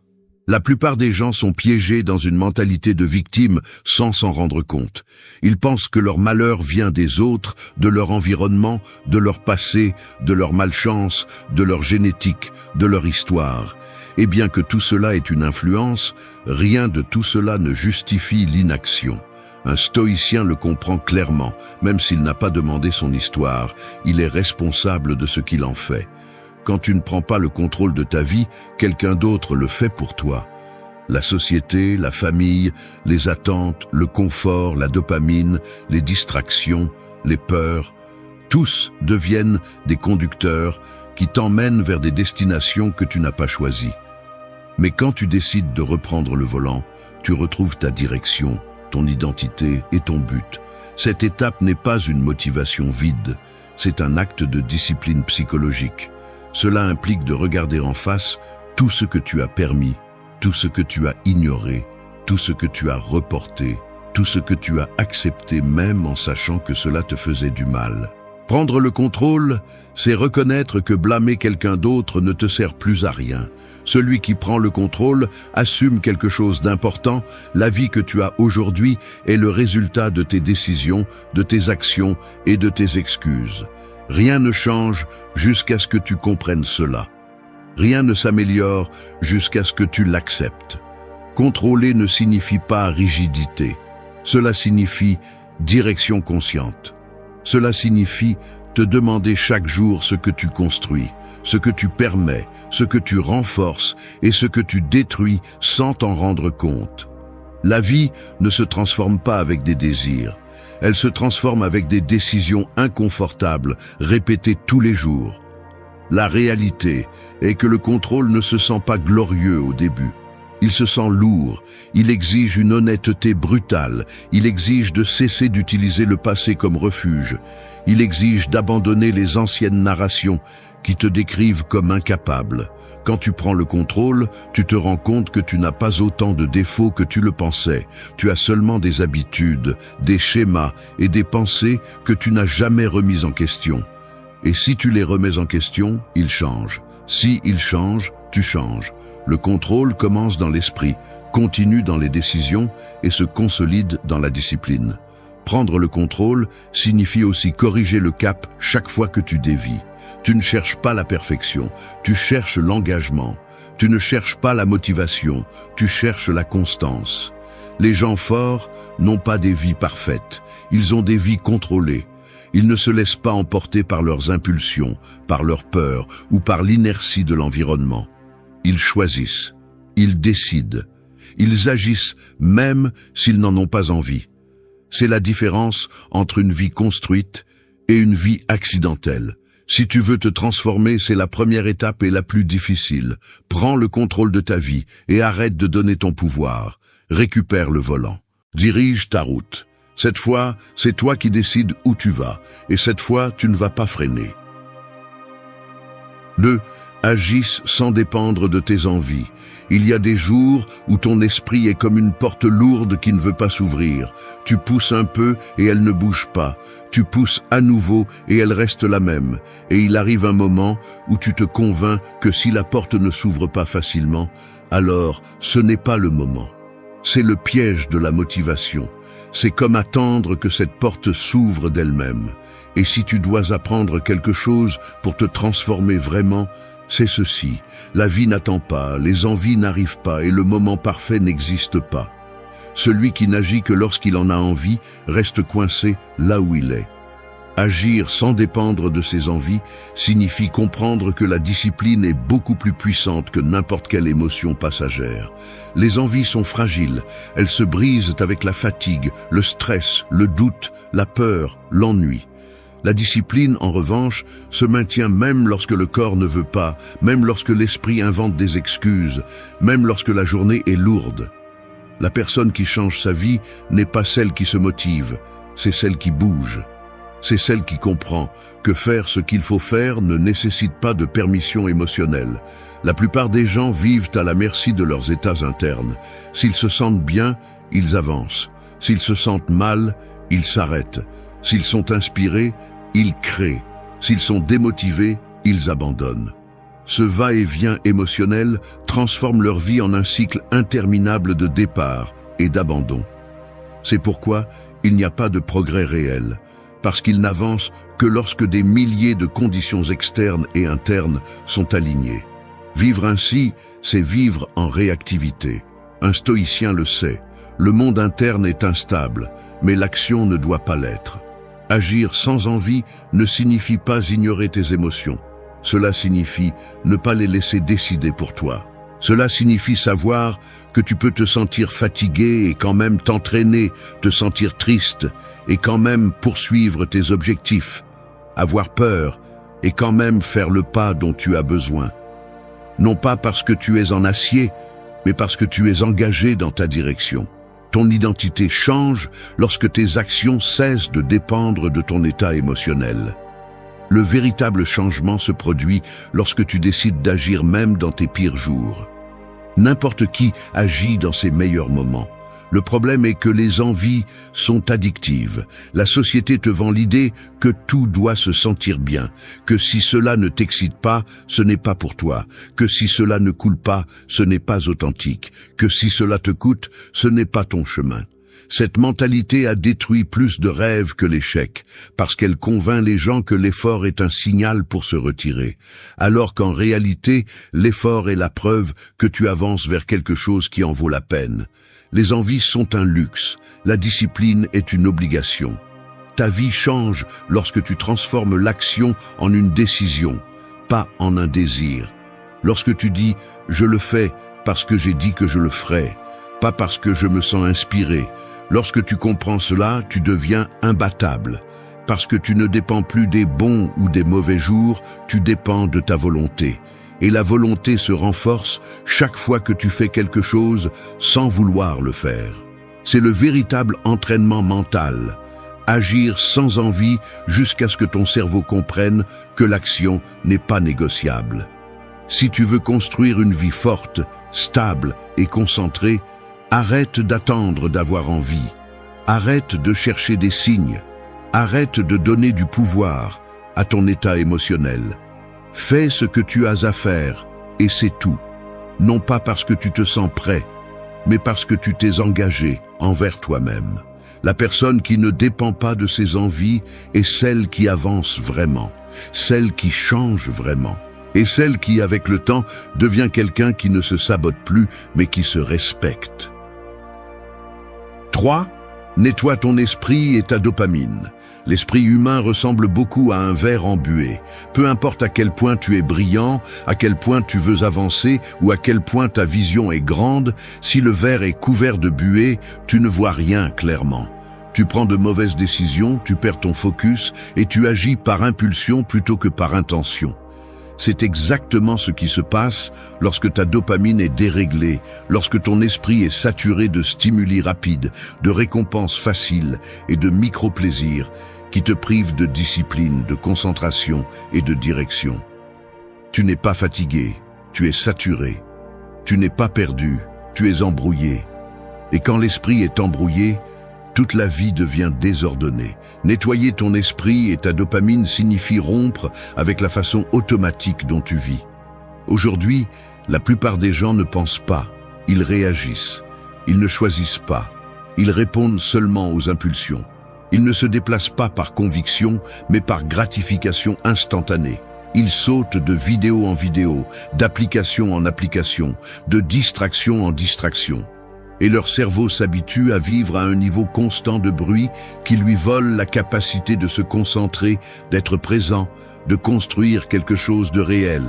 La plupart des gens sont piégés dans une mentalité de victime sans s'en rendre compte. Ils pensent que leur malheur vient des autres, de leur environnement, de leur passé, de leur malchance, de leur génétique, de leur histoire. Et bien que tout cela ait une influence, rien de tout cela ne justifie l'inaction. Un stoïcien le comprend clairement, même s'il n'a pas demandé son histoire, il est responsable de ce qu'il en fait. Quand tu ne prends pas le contrôle de ta vie, quelqu'un d'autre le fait pour toi. La société, la famille, les attentes, le confort, la dopamine, les distractions, les peurs, tous deviennent des conducteurs qui t'emmènent vers des destinations que tu n'as pas choisies. Mais quand tu décides de reprendre le volant, tu retrouves ta direction, ton identité et ton but. Cette étape n'est pas une motivation vide, c'est un acte de discipline psychologique. Cela implique de regarder en face tout ce que tu as permis, tout ce que tu as ignoré, tout ce que tu as reporté, tout ce que tu as accepté même en sachant que cela te faisait du mal. Prendre le contrôle, c'est reconnaître que blâmer quelqu'un d'autre ne te sert plus à rien. Celui qui prend le contrôle assume quelque chose d'important. La vie que tu as aujourd'hui est le résultat de tes décisions, de tes actions et de tes excuses. Rien ne change jusqu'à ce que tu comprennes cela. Rien ne s'améliore jusqu'à ce que tu l'acceptes. Contrôler ne signifie pas rigidité. Cela signifie direction consciente. Cela signifie te demander chaque jour ce que tu construis, ce que tu permets, ce que tu renforces et ce que tu détruis sans t'en rendre compte. La vie ne se transforme pas avec des désirs. Elle se transforme avec des décisions inconfortables, répétées tous les jours. La réalité est que le contrôle ne se sent pas glorieux au début. Il se sent lourd, il exige une honnêteté brutale, il exige de cesser d'utiliser le passé comme refuge, il exige d'abandonner les anciennes narrations qui te décrivent comme incapable. Quand tu prends le contrôle, tu te rends compte que tu n'as pas autant de défauts que tu le pensais. Tu as seulement des habitudes, des schémas et des pensées que tu n'as jamais remises en question. Et si tu les remets en question, ils changent. Si ils changent, tu changes. Le contrôle commence dans l'esprit, continue dans les décisions et se consolide dans la discipline. Prendre le contrôle signifie aussi corriger le cap chaque fois que tu dévies. Tu ne cherches pas la perfection, tu cherches l'engagement. Tu ne cherches pas la motivation, tu cherches la constance. Les gens forts n'ont pas des vies parfaites, ils ont des vies contrôlées. Ils ne se laissent pas emporter par leurs impulsions, par leurs peurs ou par l'inertie de l'environnement. Ils choisissent, ils décident, ils agissent même s'ils n'en ont pas envie. C'est la différence entre une vie construite et une vie accidentelle. Si tu veux te transformer, c'est la première étape et la plus difficile. Prends le contrôle de ta vie et arrête de donner ton pouvoir. Récupère le volant. Dirige ta route. Cette fois, c'est toi qui décides où tu vas, et cette fois, tu ne vas pas freiner. 2. agissent sans dépendre de tes envies. Il y a des jours où ton esprit est comme une porte lourde qui ne veut pas s'ouvrir. Tu pousses un peu et elle ne bouge pas. Tu pousses à nouveau et elle reste la même. Et il arrive un moment où tu te convaincs que si la porte ne s'ouvre pas facilement, alors ce n'est pas le moment. C'est le piège de la motivation. C'est comme attendre que cette porte s'ouvre d'elle-même. Et si tu dois apprendre quelque chose pour te transformer vraiment, c'est ceci: la vie n'attend pas, les envies n'arrivent pas et le moment parfait n'existe pas. Celui qui n'agit que lorsqu'il en a envie reste coincé là où il est. Agir sans dépendre de ses envies signifie comprendre que la discipline est beaucoup plus puissante que n'importe quelle émotion passagère. Les envies sont fragiles, elles se brisent avec la fatigue, le stress, le doute, la peur, l'ennui. La discipline, en revanche, se maintient même lorsque le corps ne veut pas, même lorsque l'esprit invente des excuses, même lorsque la journée est lourde. La personne qui change sa vie n'est pas celle qui se motive, c'est celle qui bouge. C'est celle qui comprend que faire ce qu'il faut faire ne nécessite pas de permission émotionnelle. La plupart des gens vivent à la merci de leurs états internes. S'ils se sentent bien, ils avancent. S'ils se sentent mal, ils s'arrêtent. S'ils sont inspirés, ils créent. S'ils sont démotivés, ils abandonnent. Ce va-et-vient émotionnel transforme leur vie en un cycle interminable de départ et d'abandon. C'est pourquoi il n'y a pas de progrès réel, parce qu'ils n'avancent que lorsque des milliers de conditions externes et internes sont alignées. Vivre ainsi, c'est vivre en réactivité. Un stoïcien le sait, le monde interne est instable, mais l'action ne doit pas l'être. Agir sans envie ne signifie pas ignorer tes émotions. Cela signifie ne pas les laisser décider pour toi. Cela signifie savoir que tu peux te sentir fatigué et quand même t'entraîner, te sentir triste et quand même poursuivre tes objectifs, avoir peur et quand même faire le pas dont tu as besoin. Non pas parce que tu es en acier, mais parce que tu es engagé dans ta direction. Ton identité change lorsque tes actions cessent de dépendre de ton état émotionnel. Le véritable changement se produit lorsque tu décides d'agir même dans tes pires jours. N'importe qui agit dans ses meilleurs moments. Le problème est que les envies sont addictives. La société te vend l'idée que tout doit se sentir bien, que si cela ne t'excite pas, ce n'est pas pour toi, que si cela ne coule pas, ce n'est pas authentique, que si cela te coûte, ce n'est pas ton chemin. Cette mentalité a détruit plus de rêves que l'échec, parce qu'elle convainc les gens que l'effort est un signal pour se retirer, alors qu'en réalité, l'effort est la preuve que tu avances vers quelque chose qui en vaut la peine. Les envies sont un luxe, la discipline est une obligation. Ta vie change lorsque tu transformes l'action en une décision, pas en un désir. Lorsque tu dis « je le fais parce que j'ai dit que je le ferai », pas parce que je me sens inspiré. Lorsque tu comprends cela, tu deviens imbattable. Parce que tu ne dépends plus des bons ou des mauvais jours, tu dépends de ta volonté. Et la volonté se renforce chaque fois que tu fais quelque chose sans vouloir le faire. C'est le véritable entraînement mental. Agir sans envie jusqu'à ce que ton cerveau comprenne que l'action n'est pas négociable. Si tu veux construire une vie forte, stable et concentrée, arrête d'attendre d'avoir envie. Arrête de chercher des signes. Arrête de donner du pouvoir à ton état émotionnel. Fais ce que tu as à faire, et c'est tout. Non pas parce que tu te sens prêt, mais parce que tu t'es engagé envers toi-même. La personne qui ne dépend pas de ses envies est celle qui avance vraiment, celle qui change vraiment, et celle qui, avec le temps, devient quelqu'un qui ne se sabote plus, mais qui se respecte. 3. Nettoie ton esprit et ta dopamine. L'esprit humain ressemble beaucoup à un verre embué. Peu importe à quel point tu es brillant, à quel point tu veux avancer ou à quel point ta vision est grande, si le verre est couvert de buée, tu ne vois rien clairement. Tu prends de mauvaises décisions, tu perds ton focus et tu agis par impulsion plutôt que par intention. C'est exactement ce qui se passe lorsque ta dopamine est déréglée, lorsque ton esprit est saturé de stimuli rapides, de récompenses faciles et de micro-plaisirs qui te privent de discipline, de concentration et de direction. Tu n'es pas fatigué, tu es saturé. Tu n'es pas perdu, tu es embrouillé. Et quand l'esprit est embrouillé, toute la vie devient désordonnée. Nettoyer ton esprit et ta dopamine signifie rompre avec la façon automatique dont tu vis. Aujourd'hui, la plupart des gens ne pensent pas, ils réagissent. Ils ne choisissent pas, ils répondent seulement aux impulsions. Ils ne se déplacent pas par conviction, mais par gratification instantanée. Ils sautent de vidéo en vidéo, d'application en application, de distraction en distraction. Et leur cerveau s'habitue à vivre à un niveau constant de bruit qui lui vole la capacité de se concentrer, d'être présent, de construire quelque chose de réel.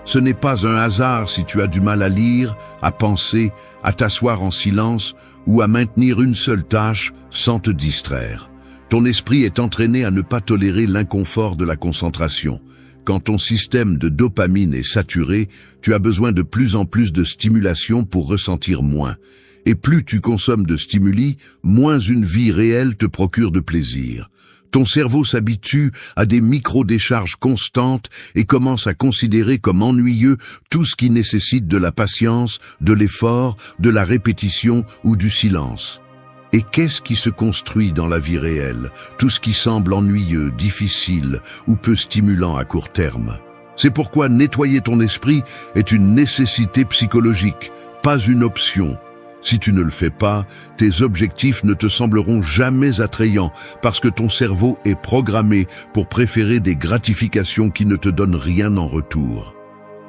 Ce n'est pas un hasard si tu as du mal à lire, à penser, à t'asseoir en silence ou à maintenir une seule tâche sans te distraire. Ton esprit est entraîné à ne pas tolérer l'inconfort de la concentration. Quand ton système de dopamine est saturé, tu as besoin de plus en plus de stimulation pour ressentir moins. Et plus tu consommes de stimuli, moins une vie réelle te procure de plaisir. Ton cerveau s'habitue à des micro-décharges constantes et commence à considérer comme ennuyeux tout ce qui nécessite de la patience, de l'effort, de la répétition ou du silence. Et qu'est-ce qui se construit dans la vie réelle? Tout ce qui semble ennuyeux, difficile ou peu stimulant à court terme. C'est pourquoi nettoyer ton esprit est une nécessité psychologique, pas une option. Si tu ne le fais pas, tes objectifs ne te sembleront jamais attrayants parce que ton cerveau est programmé pour préférer des gratifications qui ne te donnent rien en retour.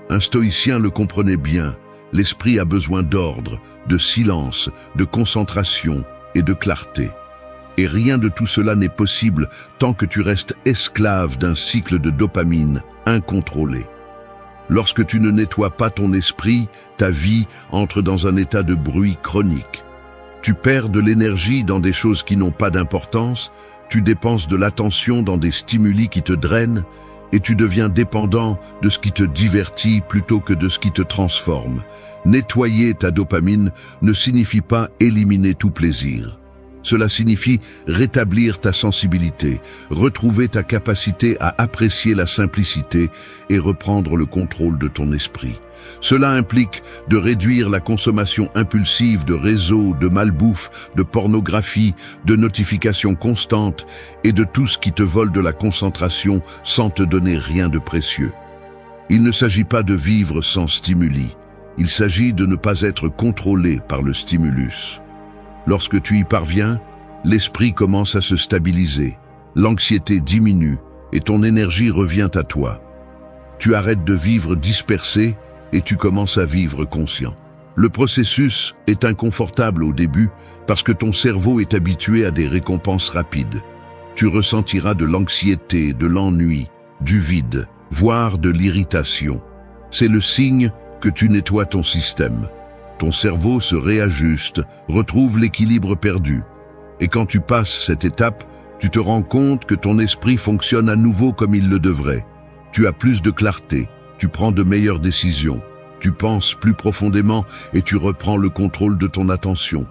Un stoïcien le comprenait bien, l'esprit a besoin d'ordre, de silence, de concentration et de clarté. Et rien de tout cela n'est possible tant que tu restes esclave d'un cycle de dopamine incontrôlé. Lorsque tu ne nettoies pas ton esprit, ta vie entre dans un état de bruit chronique. Tu perds de l'énergie dans des choses qui n'ont pas d'importance, tu dépenses de l'attention dans des stimuli qui te drainent, et tu deviens dépendant de ce qui te divertit plutôt que de ce qui te transforme. Nettoyer ta dopamine ne signifie pas éliminer tout plaisir. Cela signifie rétablir ta sensibilité, retrouver ta capacité à apprécier la simplicité et reprendre le contrôle de ton esprit. Cela implique de réduire la consommation impulsive de réseaux, de malbouffe, de pornographie, de notifications constantes et de tout ce qui te vole de la concentration sans te donner rien de précieux. Il ne s'agit pas de vivre sans stimuli, il s'agit de ne pas être contrôlé par le stimulus. Lorsque tu y parviens, l'esprit commence à se stabiliser, l'anxiété diminue et ton énergie revient à toi. Tu arrêtes de vivre dispersé et tu commences à vivre conscient. Le processus est inconfortable au début parce que ton cerveau est habitué à des récompenses rapides. Tu ressentiras de l'anxiété, de l'ennui, du vide, voire de l'irritation. C'est le signe que tu nettoies ton système. Ton cerveau se réajuste, retrouve l'équilibre perdu. Et quand tu passes cette étape, tu te rends compte que ton esprit fonctionne à nouveau comme il le devrait. Tu as plus de clarté, tu prends de meilleures décisions, tu penses plus profondément et tu reprends le contrôle de ton attention,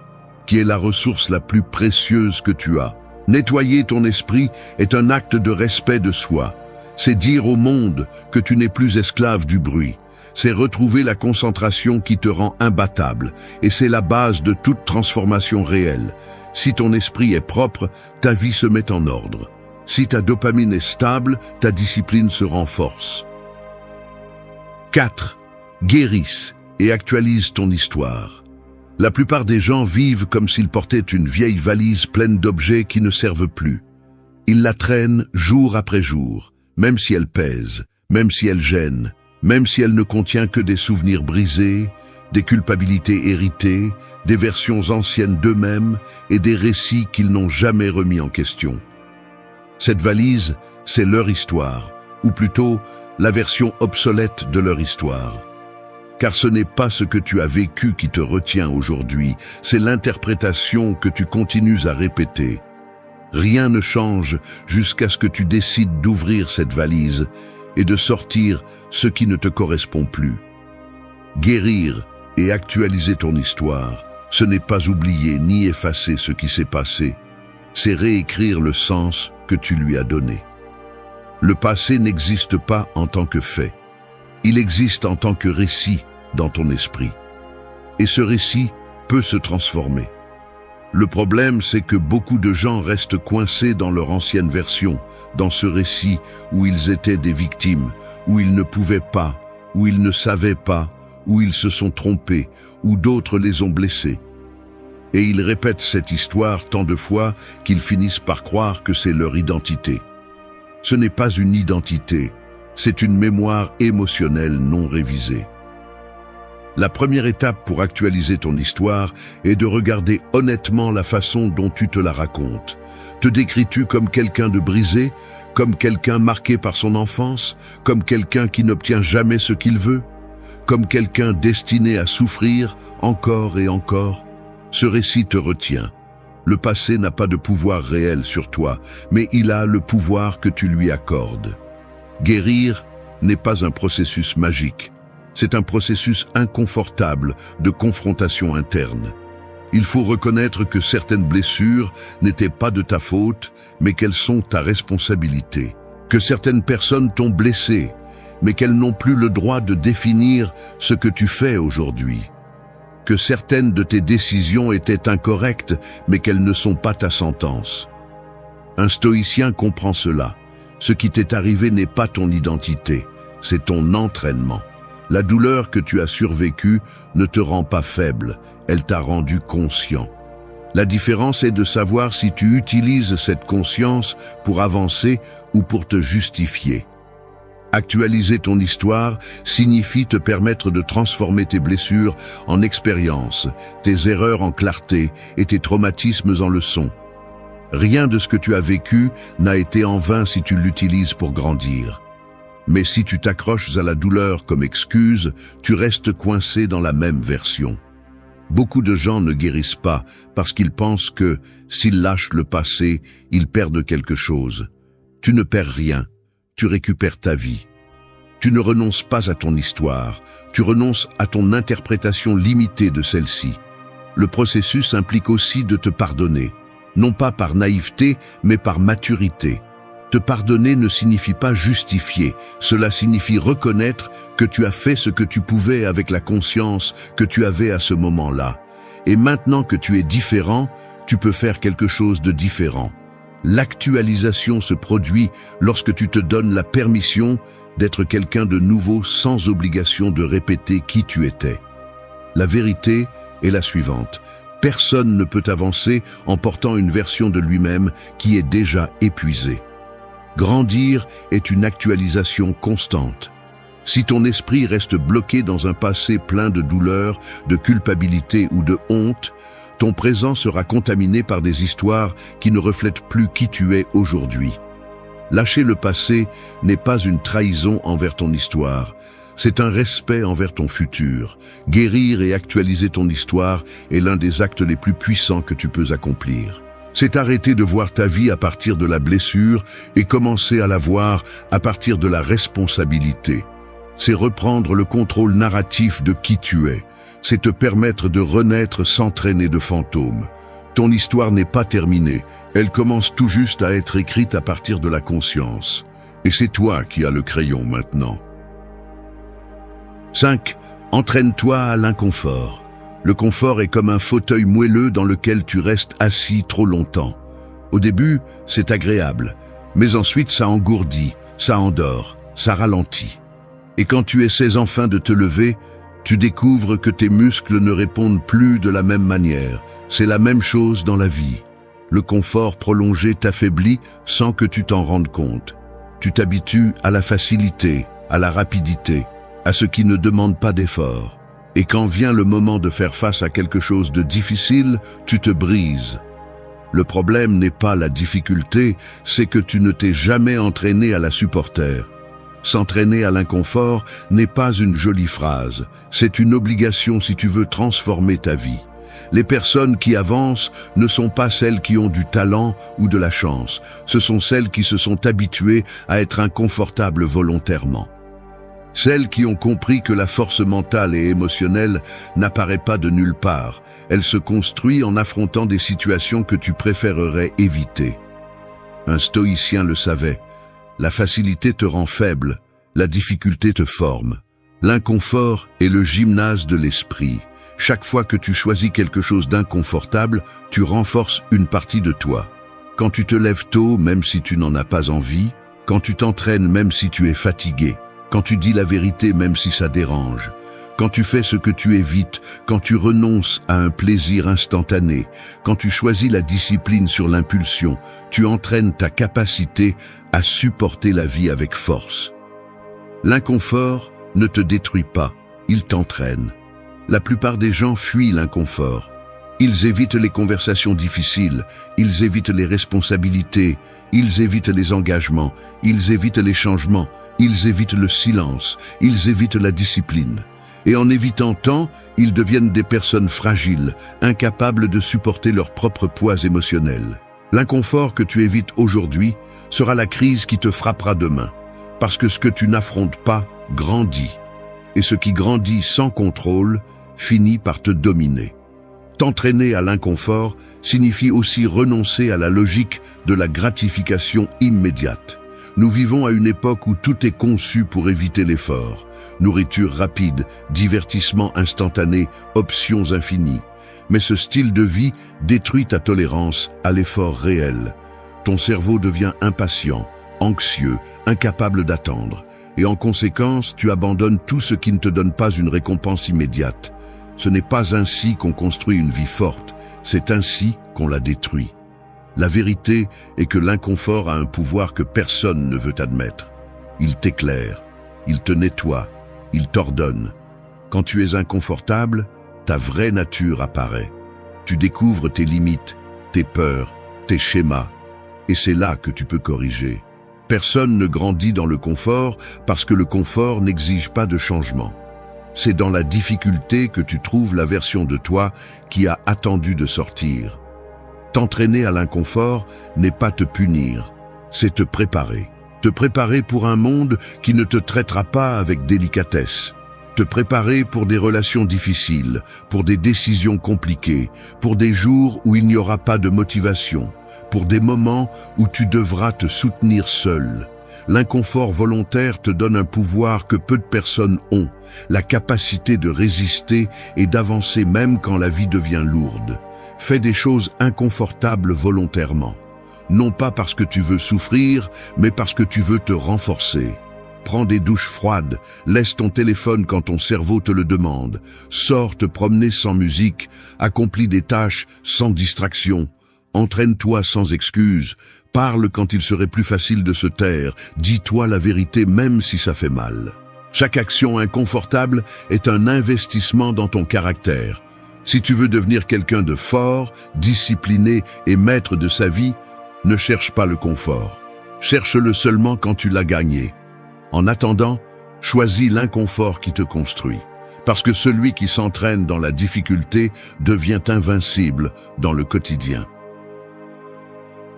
qui est la ressource la plus précieuse que tu as. Nettoyer ton esprit est un acte de respect de soi. C'est dire au monde que tu n'es plus esclave du bruit. C'est retrouver la concentration qui te rend imbattable, et c'est la base de toute transformation réelle. Si ton esprit est propre, ta vie se met en ordre. Si ta dopamine est stable, ta discipline se renforce. 4. Guérisse et actualise ton histoire. La plupart des gens vivent comme s'ils portaient une vieille valise pleine d'objets qui ne servent plus. Ils la traînent jour après jour, même si elle pèse, même si elle gêne, même si elle ne contient que des souvenirs brisés, des culpabilités héritées, des versions anciennes d'eux-mêmes et des récits qu'ils n'ont jamais remis en question. Cette valise, c'est leur histoire, ou plutôt la version obsolète de leur histoire. Car ce n'est pas ce que tu as vécu qui te retient aujourd'hui, c'est l'interprétation que tu continues à répéter. Rien ne change jusqu'à ce que tu décides d'ouvrir cette valise et de sortir ce qui ne te correspond plus. Guérir et actualiser ton histoire, ce n'est pas oublier ni effacer ce qui s'est passé, c'est réécrire le sens que tu lui as donné. Le passé n'existe pas en tant que fait. Il existe en tant que récit dans ton esprit. Et ce récit peut se transformer. Le problème, c'est que beaucoup de gens restent coincés dans leur ancienne version, dans ce récit où ils étaient des victimes, où ils ne pouvaient pas, où ils ne savaient pas, où ils se sont trompés, où d'autres les ont blessés. Et ils répètent cette histoire tant de fois qu'ils finissent par croire que c'est leur identité. Ce n'est pas une identité, c'est une mémoire émotionnelle non révisée. La première étape pour actualiser ton histoire est de regarder honnêtement la façon dont tu te la racontes. Te décris-tu comme quelqu'un de brisé, comme quelqu'un marqué par son enfance, comme quelqu'un qui n'obtient jamais ce qu'il veut, comme quelqu'un destiné à souffrir encore et encore? Ce récit te retient. Le passé n'a pas de pouvoir réel sur toi, mais il a le pouvoir que tu lui accordes. Guérir n'est pas un processus magique. C'est un processus inconfortable de confrontation interne. Il faut reconnaître que certaines blessures n'étaient pas de ta faute, mais qu'elles sont ta responsabilité. Que certaines personnes t'ont blessé, mais qu'elles n'ont plus le droit de définir ce que tu fais aujourd'hui. Que certaines de tes décisions étaient incorrectes, mais qu'elles ne sont pas ta sentence. Un stoïcien comprend cela. Ce qui t'est arrivé n'est pas ton identité, c'est ton entraînement. La douleur que tu as survécue ne te rend pas faible, elle t'a rendu conscient. La différence est de savoir si tu utilises cette conscience pour avancer ou pour te justifier. Actualiser ton histoire signifie te permettre de transformer tes blessures en expériences, tes erreurs en clarté et tes traumatismes en leçons. Rien de ce que tu as vécu n'a été en vain si tu l'utilises pour grandir. Mais si tu t'accroches à la douleur comme excuse, tu restes coincé dans la même version. Beaucoup de gens ne guérissent pas parce qu'ils pensent que, s'ils lâchent le passé, ils perdent quelque chose. Tu ne perds rien, tu récupères ta vie. Tu ne renonces pas à ton histoire, tu renonces à ton interprétation limitée de celle-ci. Le processus implique aussi de te pardonner, non pas par naïveté, mais par maturité. Te pardonner ne signifie pas justifier, cela signifie reconnaître que tu as fait ce que tu pouvais avec la conscience que tu avais à ce moment-là. Et maintenant que tu es différent, tu peux faire quelque chose de différent. L'actualisation se produit lorsque tu te donnes la permission d'être quelqu'un de nouveau sans obligation de répéter qui tu étais. La vérité est la suivante. Personne ne peut avancer en portant une version de lui-même qui est déjà épuisée. Grandir est une actualisation constante. Si ton esprit reste bloqué dans un passé plein de douleur, de culpabilité ou de honte, ton présent sera contaminé par des histoires qui ne reflètent plus qui tu es aujourd'hui. Lâcher le passé n'est pas une trahison envers ton histoire, c'est un respect envers ton futur. Guérir et actualiser ton histoire est l'un des actes les plus puissants que tu peux accomplir. C'est arrêter de voir ta vie à partir de la blessure et commencer à la voir à partir de la responsabilité. C'est reprendre le contrôle narratif de qui tu es. C'est te permettre de renaître sans traîner de fantômes. Ton histoire n'est pas terminée, elle commence tout juste à être écrite à partir de la conscience. Et c'est toi qui as le crayon maintenant. 5. Entraîne-toi à l'inconfort. Le confort est comme un fauteuil moelleux dans lequel tu restes assis trop longtemps. Au début, c'est agréable, mais ensuite ça engourdit, ça endort, ça ralentit. Et quand tu essaies enfin de te lever, tu découvres que tes muscles ne répondent plus de la même manière. C'est la même chose dans la vie. Le confort prolongé t'affaiblit sans que tu t'en rendes compte. Tu t'habitues à la facilité, à la rapidité, à ce qui ne demande pas d'effort. Et quand vient le moment de faire face à quelque chose de difficile, tu te brises. Le problème n'est pas la difficulté, c'est que tu ne t'es jamais entraîné à la supporter. S'entraîner à l'inconfort n'est pas une jolie phrase, c'est une obligation si tu veux transformer ta vie. Les personnes qui avancent ne sont pas celles qui ont du talent ou de la chance, ce sont celles qui se sont habituées à être inconfortables volontairement. Celles qui ont compris que la force mentale et émotionnelle n'apparaît pas de nulle part, elle se construit en affrontant des situations que tu préférerais éviter. Un stoïcien le savait, la facilité te rend faible, la difficulté te forme. L'inconfort est le gymnase de l'esprit. Chaque fois que tu choisis quelque chose d'inconfortable, tu renforces une partie de toi. Quand tu te lèves tôt, même si tu n'en as pas envie, quand tu t'entraînes même si tu es fatigué, quand tu dis la vérité même si ça dérange, quand tu fais ce que tu évites, quand tu renonces à un plaisir instantané, quand tu choisis la discipline sur l'impulsion, tu entraînes ta capacité à supporter la vie avec force. L'inconfort ne te détruit pas, il t'entraîne. La plupart des gens fuient l'inconfort. Ils évitent les conversations difficiles, ils évitent les responsabilités, ils évitent les engagements, ils évitent les changements, ils évitent le silence, ils évitent la discipline. Et en évitant tant, ils deviennent des personnes fragiles, incapables de supporter leur propre poids émotionnel. L'inconfort que tu évites aujourd'hui sera la crise qui te frappera demain, parce que ce que tu n'affrontes pas grandit, et ce qui grandit sans contrôle finit par te dominer. T'entraîner à l'inconfort signifie aussi renoncer à la logique de la gratification immédiate. Nous vivons à une époque où tout est conçu pour éviter l'effort. Nourriture rapide, divertissement instantané, options infinies. Mais ce style de vie détruit ta tolérance à l'effort réel. Ton cerveau devient impatient, anxieux, incapable d'attendre. Et en conséquence, tu abandonnes tout ce qui ne te donne pas une récompense immédiate. Ce n'est pas ainsi qu'on construit une vie forte, c'est ainsi qu'on la détruit. La vérité est que l'inconfort a un pouvoir que personne ne veut admettre. Il t'éclaire, il te nettoie, il t'ordonne. Quand tu es inconfortable, ta vraie nature apparaît. Tu découvres tes limites, tes peurs, tes schémas, et c'est là que tu peux corriger. Personne ne grandit dans le confort parce que le confort n'exige pas de changement. C'est dans la difficulté que tu trouves la version de toi qui a attendu de sortir. T'entraîner à l'inconfort n'est pas te punir, c'est te préparer. Te préparer pour un monde qui ne te traitera pas avec délicatesse. Te préparer pour des relations difficiles, pour des décisions compliquées, pour des jours où il n'y aura pas de motivation, pour des moments où tu devras te soutenir seul. L'inconfort volontaire te donne un pouvoir que peu de personnes ont, la capacité de résister et d'avancer même quand la vie devient lourde. Fais des choses inconfortables volontairement. Non pas parce que tu veux souffrir, mais parce que tu veux te renforcer. Prends des douches froides, laisse ton téléphone quand ton cerveau te le demande, sors te promener sans musique, accomplis des tâches sans distraction, entraîne-toi sans excuse, parle quand il serait plus facile de se taire, dis-toi la vérité même si ça fait mal. Chaque action inconfortable est un investissement dans ton caractère. Si tu veux devenir quelqu'un de fort, discipliné et maître de sa vie, ne cherche pas le confort. Cherche-le seulement quand tu l'as gagné. En attendant, choisis l'inconfort qui te construit. Parce que celui qui s'entraîne dans la difficulté devient invincible dans le quotidien.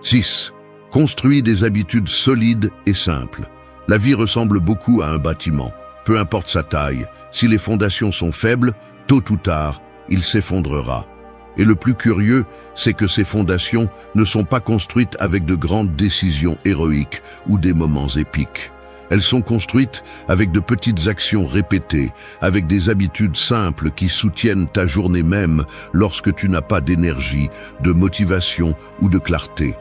6. Construis des habitudes solides et simples. La vie ressemble beaucoup à un bâtiment. Peu importe sa taille, si les fondations sont faibles, tôt ou tard, il s'effondrera. Et le plus curieux, c'est que ces fondations ne sont pas construites avec de grandes décisions héroïques ou des moments épiques. Elles sont construites avec de petites actions répétées, avec des habitudes simples qui soutiennent ta journée même lorsque tu n'as pas d'énergie, de motivation ou de clarté.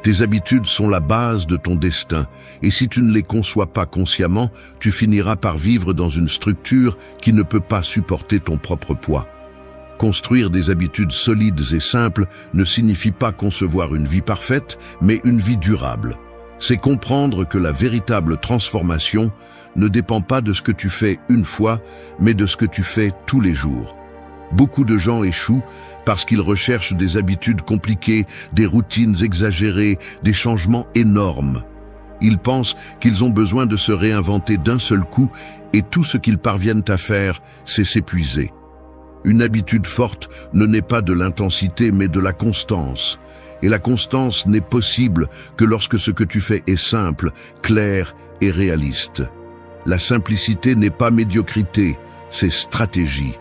Tes habitudes sont la base de ton destin, et si tu ne les conçois pas consciemment, tu finiras par vivre dans une structure qui ne peut pas supporter ton propre poids. Construire des habitudes solides et simples ne signifie pas concevoir une vie parfaite, mais une vie durable. C'est comprendre que la véritable transformation ne dépend pas de ce que tu fais une fois, mais de ce que tu fais tous les jours. Beaucoup de gens échouent parce qu'ils recherchent des habitudes compliquées, des routines exagérées, des changements énormes. Ils pensent qu'ils ont besoin de se réinventer d'un seul coup et tout ce qu'ils parviennent à faire, c'est s'épuiser. Une habitude forte ne naît pas de l'intensité mais de la constance. Et la constance n'est possible que lorsque ce que tu fais est simple, clair et réaliste. La simplicité n'est pas médiocrité, c'est stratégie.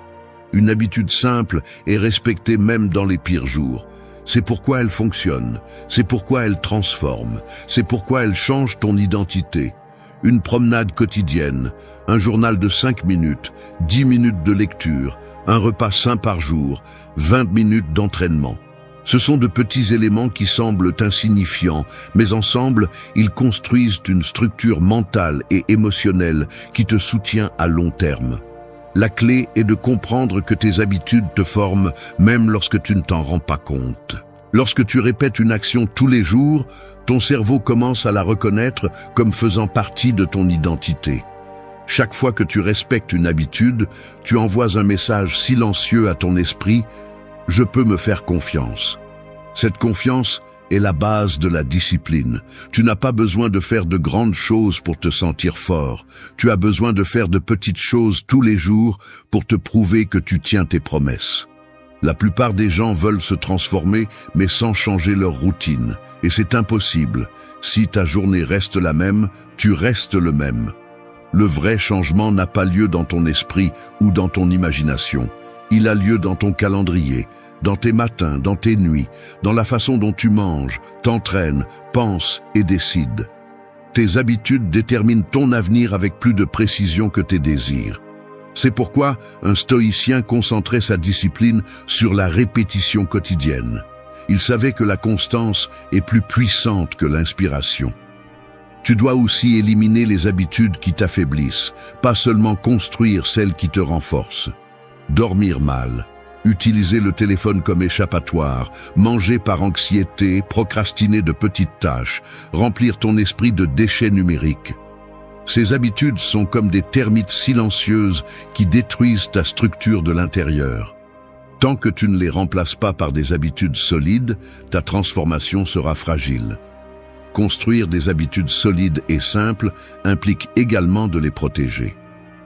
Une habitude simple est respectée même dans les pires jours. C'est pourquoi elle fonctionne, c'est pourquoi elle transforme, c'est pourquoi elle change ton identité. une promenade quotidienne, un journal de 5 minutes, 10 minutes de lecture, un repas sain par jour, 20 minutes d'entraînement. Ce sont de petits éléments qui semblent insignifiants, mais ensemble, ils construisent une structure mentale et émotionnelle qui te soutient à long terme. La clé est de comprendre que tes habitudes te forment même lorsque tu ne t'en rends pas compte. Lorsque tu répètes une action tous les jours, ton cerveau commence à la reconnaître comme faisant partie de ton identité. Chaque fois que tu respectes une habitude, tu envoies un message silencieux à ton esprit « Je peux me faire confiance ». Cette confiance est la base de la discipline. Tu n'as pas besoin de faire de grandes choses pour te sentir fort. Tu as besoin de faire de petites choses tous les jours pour te prouver que tu tiens tes promesses. La plupart des gens veulent se transformer, mais sans changer leur routine. Et c'est impossible. Si ta journée reste la même, tu restes le même. Le vrai changement n'a pas lieu dans ton esprit ou dans ton imagination. Il a lieu dans ton calendrier, dans tes matins, dans tes nuits, dans la façon dont tu manges, t'entraînes, penses et décides. Tes habitudes déterminent ton avenir avec plus de précision que tes désirs. C'est pourquoi un stoïcien concentrait sa discipline sur la répétition quotidienne. Il savait que la constance est plus puissante que l'inspiration. Tu dois aussi éliminer les habitudes qui t'affaiblissent, pas seulement construire celles qui te renforcent. Dormir mal, utiliser le téléphone comme échappatoire, manger par anxiété, procrastiner de petites tâches, remplir ton esprit de déchets numériques. Ces habitudes sont comme des termites silencieuses qui détruisent ta structure de l'intérieur. Tant que tu ne les remplaces pas par des habitudes solides, ta transformation sera fragile. Construire des habitudes solides et simples implique également de les protéger.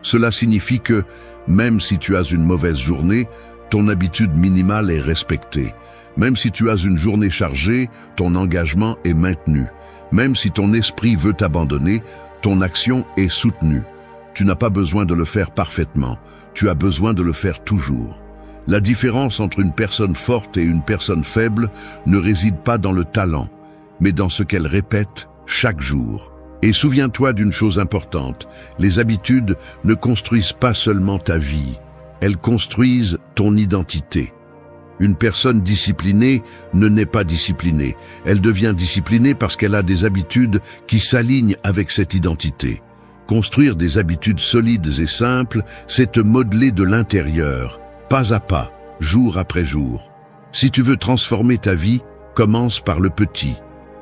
Cela signifie que, même si tu as une mauvaise journée, ton habitude minimale est respectée. Même si tu as une journée chargée, ton engagement est maintenu. Même si ton esprit veut t'abandonner, ton action est soutenue. Tu n'as pas besoin de le faire parfaitement, tu as besoin de le faire toujours. La différence entre une personne forte et une personne faible ne réside pas dans le talent, mais dans ce qu'elle répète chaque jour. Et souviens-toi d'une chose importante, les habitudes ne construisent pas seulement ta vie, elles construisent ton identité. Une personne disciplinée ne naît pas disciplinée, elle devient disciplinée parce qu'elle a des habitudes qui s'alignent avec cette identité. Construire des habitudes solides et simples, c'est te modeler de l'intérieur, pas à pas, jour après jour. Si tu veux transformer ta vie, commence par le petit,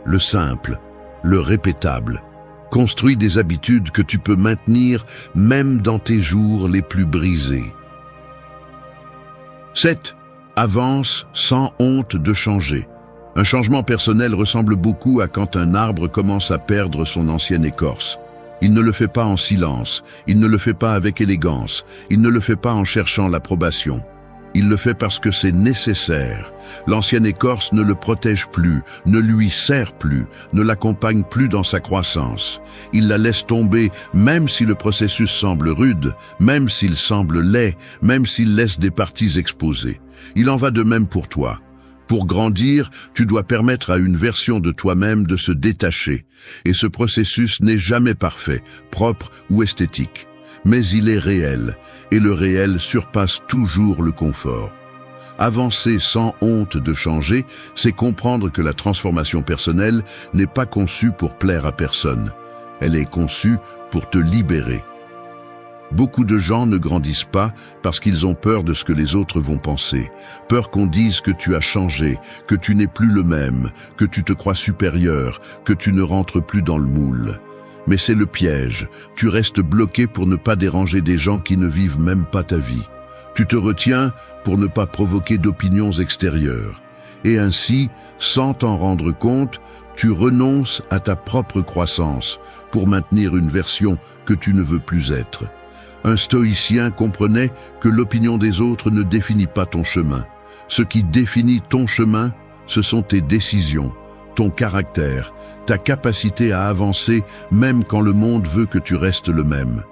le simple, le répétable. Construis des habitudes que tu peux maintenir même dans tes jours les plus brisés. 7. Avance sans honte de changer. Un changement personnel ressemble beaucoup à quand un arbre commence à perdre son ancienne écorce. Il ne le fait pas en silence, il ne le fait pas avec élégance, il ne le fait pas en cherchant l'approbation. Il le fait parce que c'est nécessaire. L'ancienne écorce ne le protège plus, ne lui sert plus, ne l'accompagne plus dans sa croissance. Il la laisse tomber même si le processus semble rude, même s'il semble laid, même s'il laisse des parties exposées. Il en va de même pour toi. Pour grandir, tu dois permettre à une version de toi-même de se détacher. Et ce processus n'est jamais parfait, propre ou esthétique. Mais il est réel, et le réel surpasse toujours le confort. Avancer sans honte de changer, c'est comprendre que la transformation personnelle n'est pas conçue pour plaire à personne. Elle est conçue pour te libérer. Beaucoup de gens ne grandissent pas parce qu'ils ont peur de ce que les autres vont penser. Peur qu'on dise que tu as changé, que tu n'es plus le même, que tu te crois supérieur, que tu ne rentres plus dans le moule. Mais c'est le piège. Tu restes bloqué pour ne pas déranger des gens qui ne vivent même pas ta vie. Tu te retiens pour ne pas provoquer d'opinions extérieures. Et ainsi, sans t'en rendre compte, tu renonces à ta propre croissance pour maintenir une version que tu ne veux plus être. Un stoïcien comprenait que l'opinion des autres ne définit pas ton chemin. Ce qui définit ton chemin, ce sont tes décisions, ton caractère, ta capacité à avancer même quand le monde veut que tu restes le même.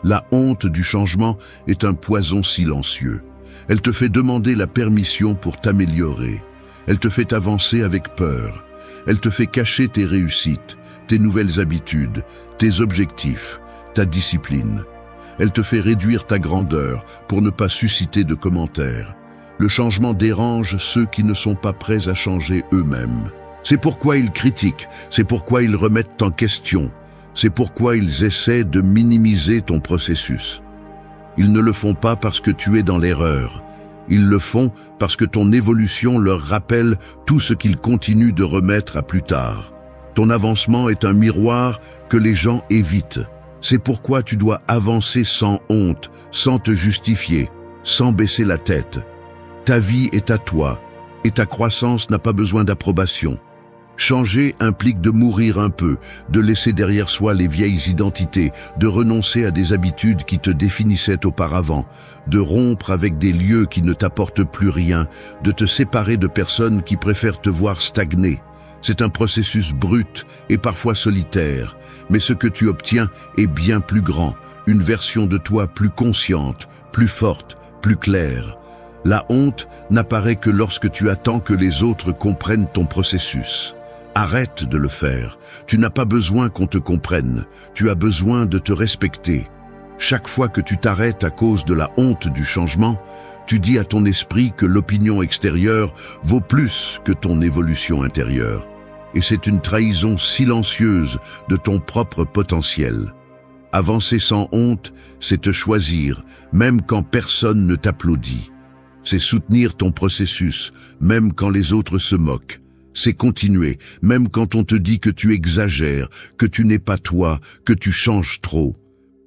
La honte du changement est un poison silencieux. Elle te fait demander la permission pour t'améliorer. Elle te fait avancer avec peur. Elle te fait cacher tes réussites, tes nouvelles habitudes, tes objectifs, ta discipline. Elle te fait réduire ta grandeur pour ne pas susciter de commentaires. Le changement dérange ceux qui ne sont pas prêts à changer eux-mêmes. C'est pourquoi ils critiquent, c'est pourquoi ils remettent en question, c'est pourquoi ils essaient de minimiser ton processus. Ils ne le font pas parce que tu es dans l'erreur. Ils le font parce que ton évolution leur rappelle tout ce qu'ils continuent de remettre à plus tard. Ton avancement est un miroir que les gens évitent. C'est pourquoi tu dois avancer sans honte, sans te justifier, sans baisser la tête. Ta vie est à toi, et ta croissance n'a pas besoin d'approbation. Changer implique de mourir un peu, de laisser derrière soi les vieilles identités, de renoncer à des habitudes qui te définissaient auparavant, de rompre avec des lieux qui ne t'apportent plus rien, de te séparer de personnes qui préfèrent te voir stagner. C'est un processus brut et parfois solitaire, mais ce que tu obtiens est bien plus grand, une version de toi plus consciente, plus forte, plus claire. La honte n'apparaît que lorsque tu attends que les autres comprennent ton processus. Arrête de le faire. Tu n'as pas besoin qu'on te comprenne. Tu as besoin de te respecter. Chaque fois que tu t'arrêtes à cause de la honte du changement, tu dis à ton esprit que l'opinion extérieure vaut plus que ton évolution intérieure. Et c'est une trahison silencieuse de ton propre potentiel. Avancer sans honte, c'est te choisir, même quand personne ne t'applaudit. C'est soutenir ton processus, même quand les autres se moquent. C'est continuer, même quand on te dit que tu exagères, que tu n'es pas toi, que tu changes trop.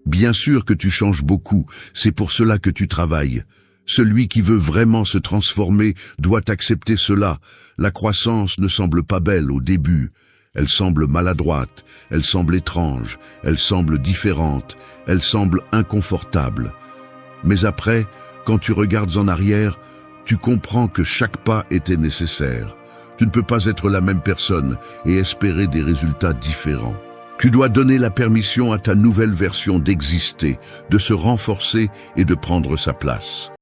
Bien sûr que tu changes beaucoup, c'est pour cela que tu travailles. Celui qui veut vraiment se transformer doit accepter cela. La croissance ne semble pas belle au début. Elle semble maladroite, elle semble étrange, elle semble différente, elle semble inconfortable. Mais après, quand tu regardes en arrière, tu comprends que chaque pas était nécessaire. Tu ne peux pas être la même personne et espérer des résultats différents. Tu dois donner la permission à ta nouvelle version d'exister, de se renforcer et de prendre sa place.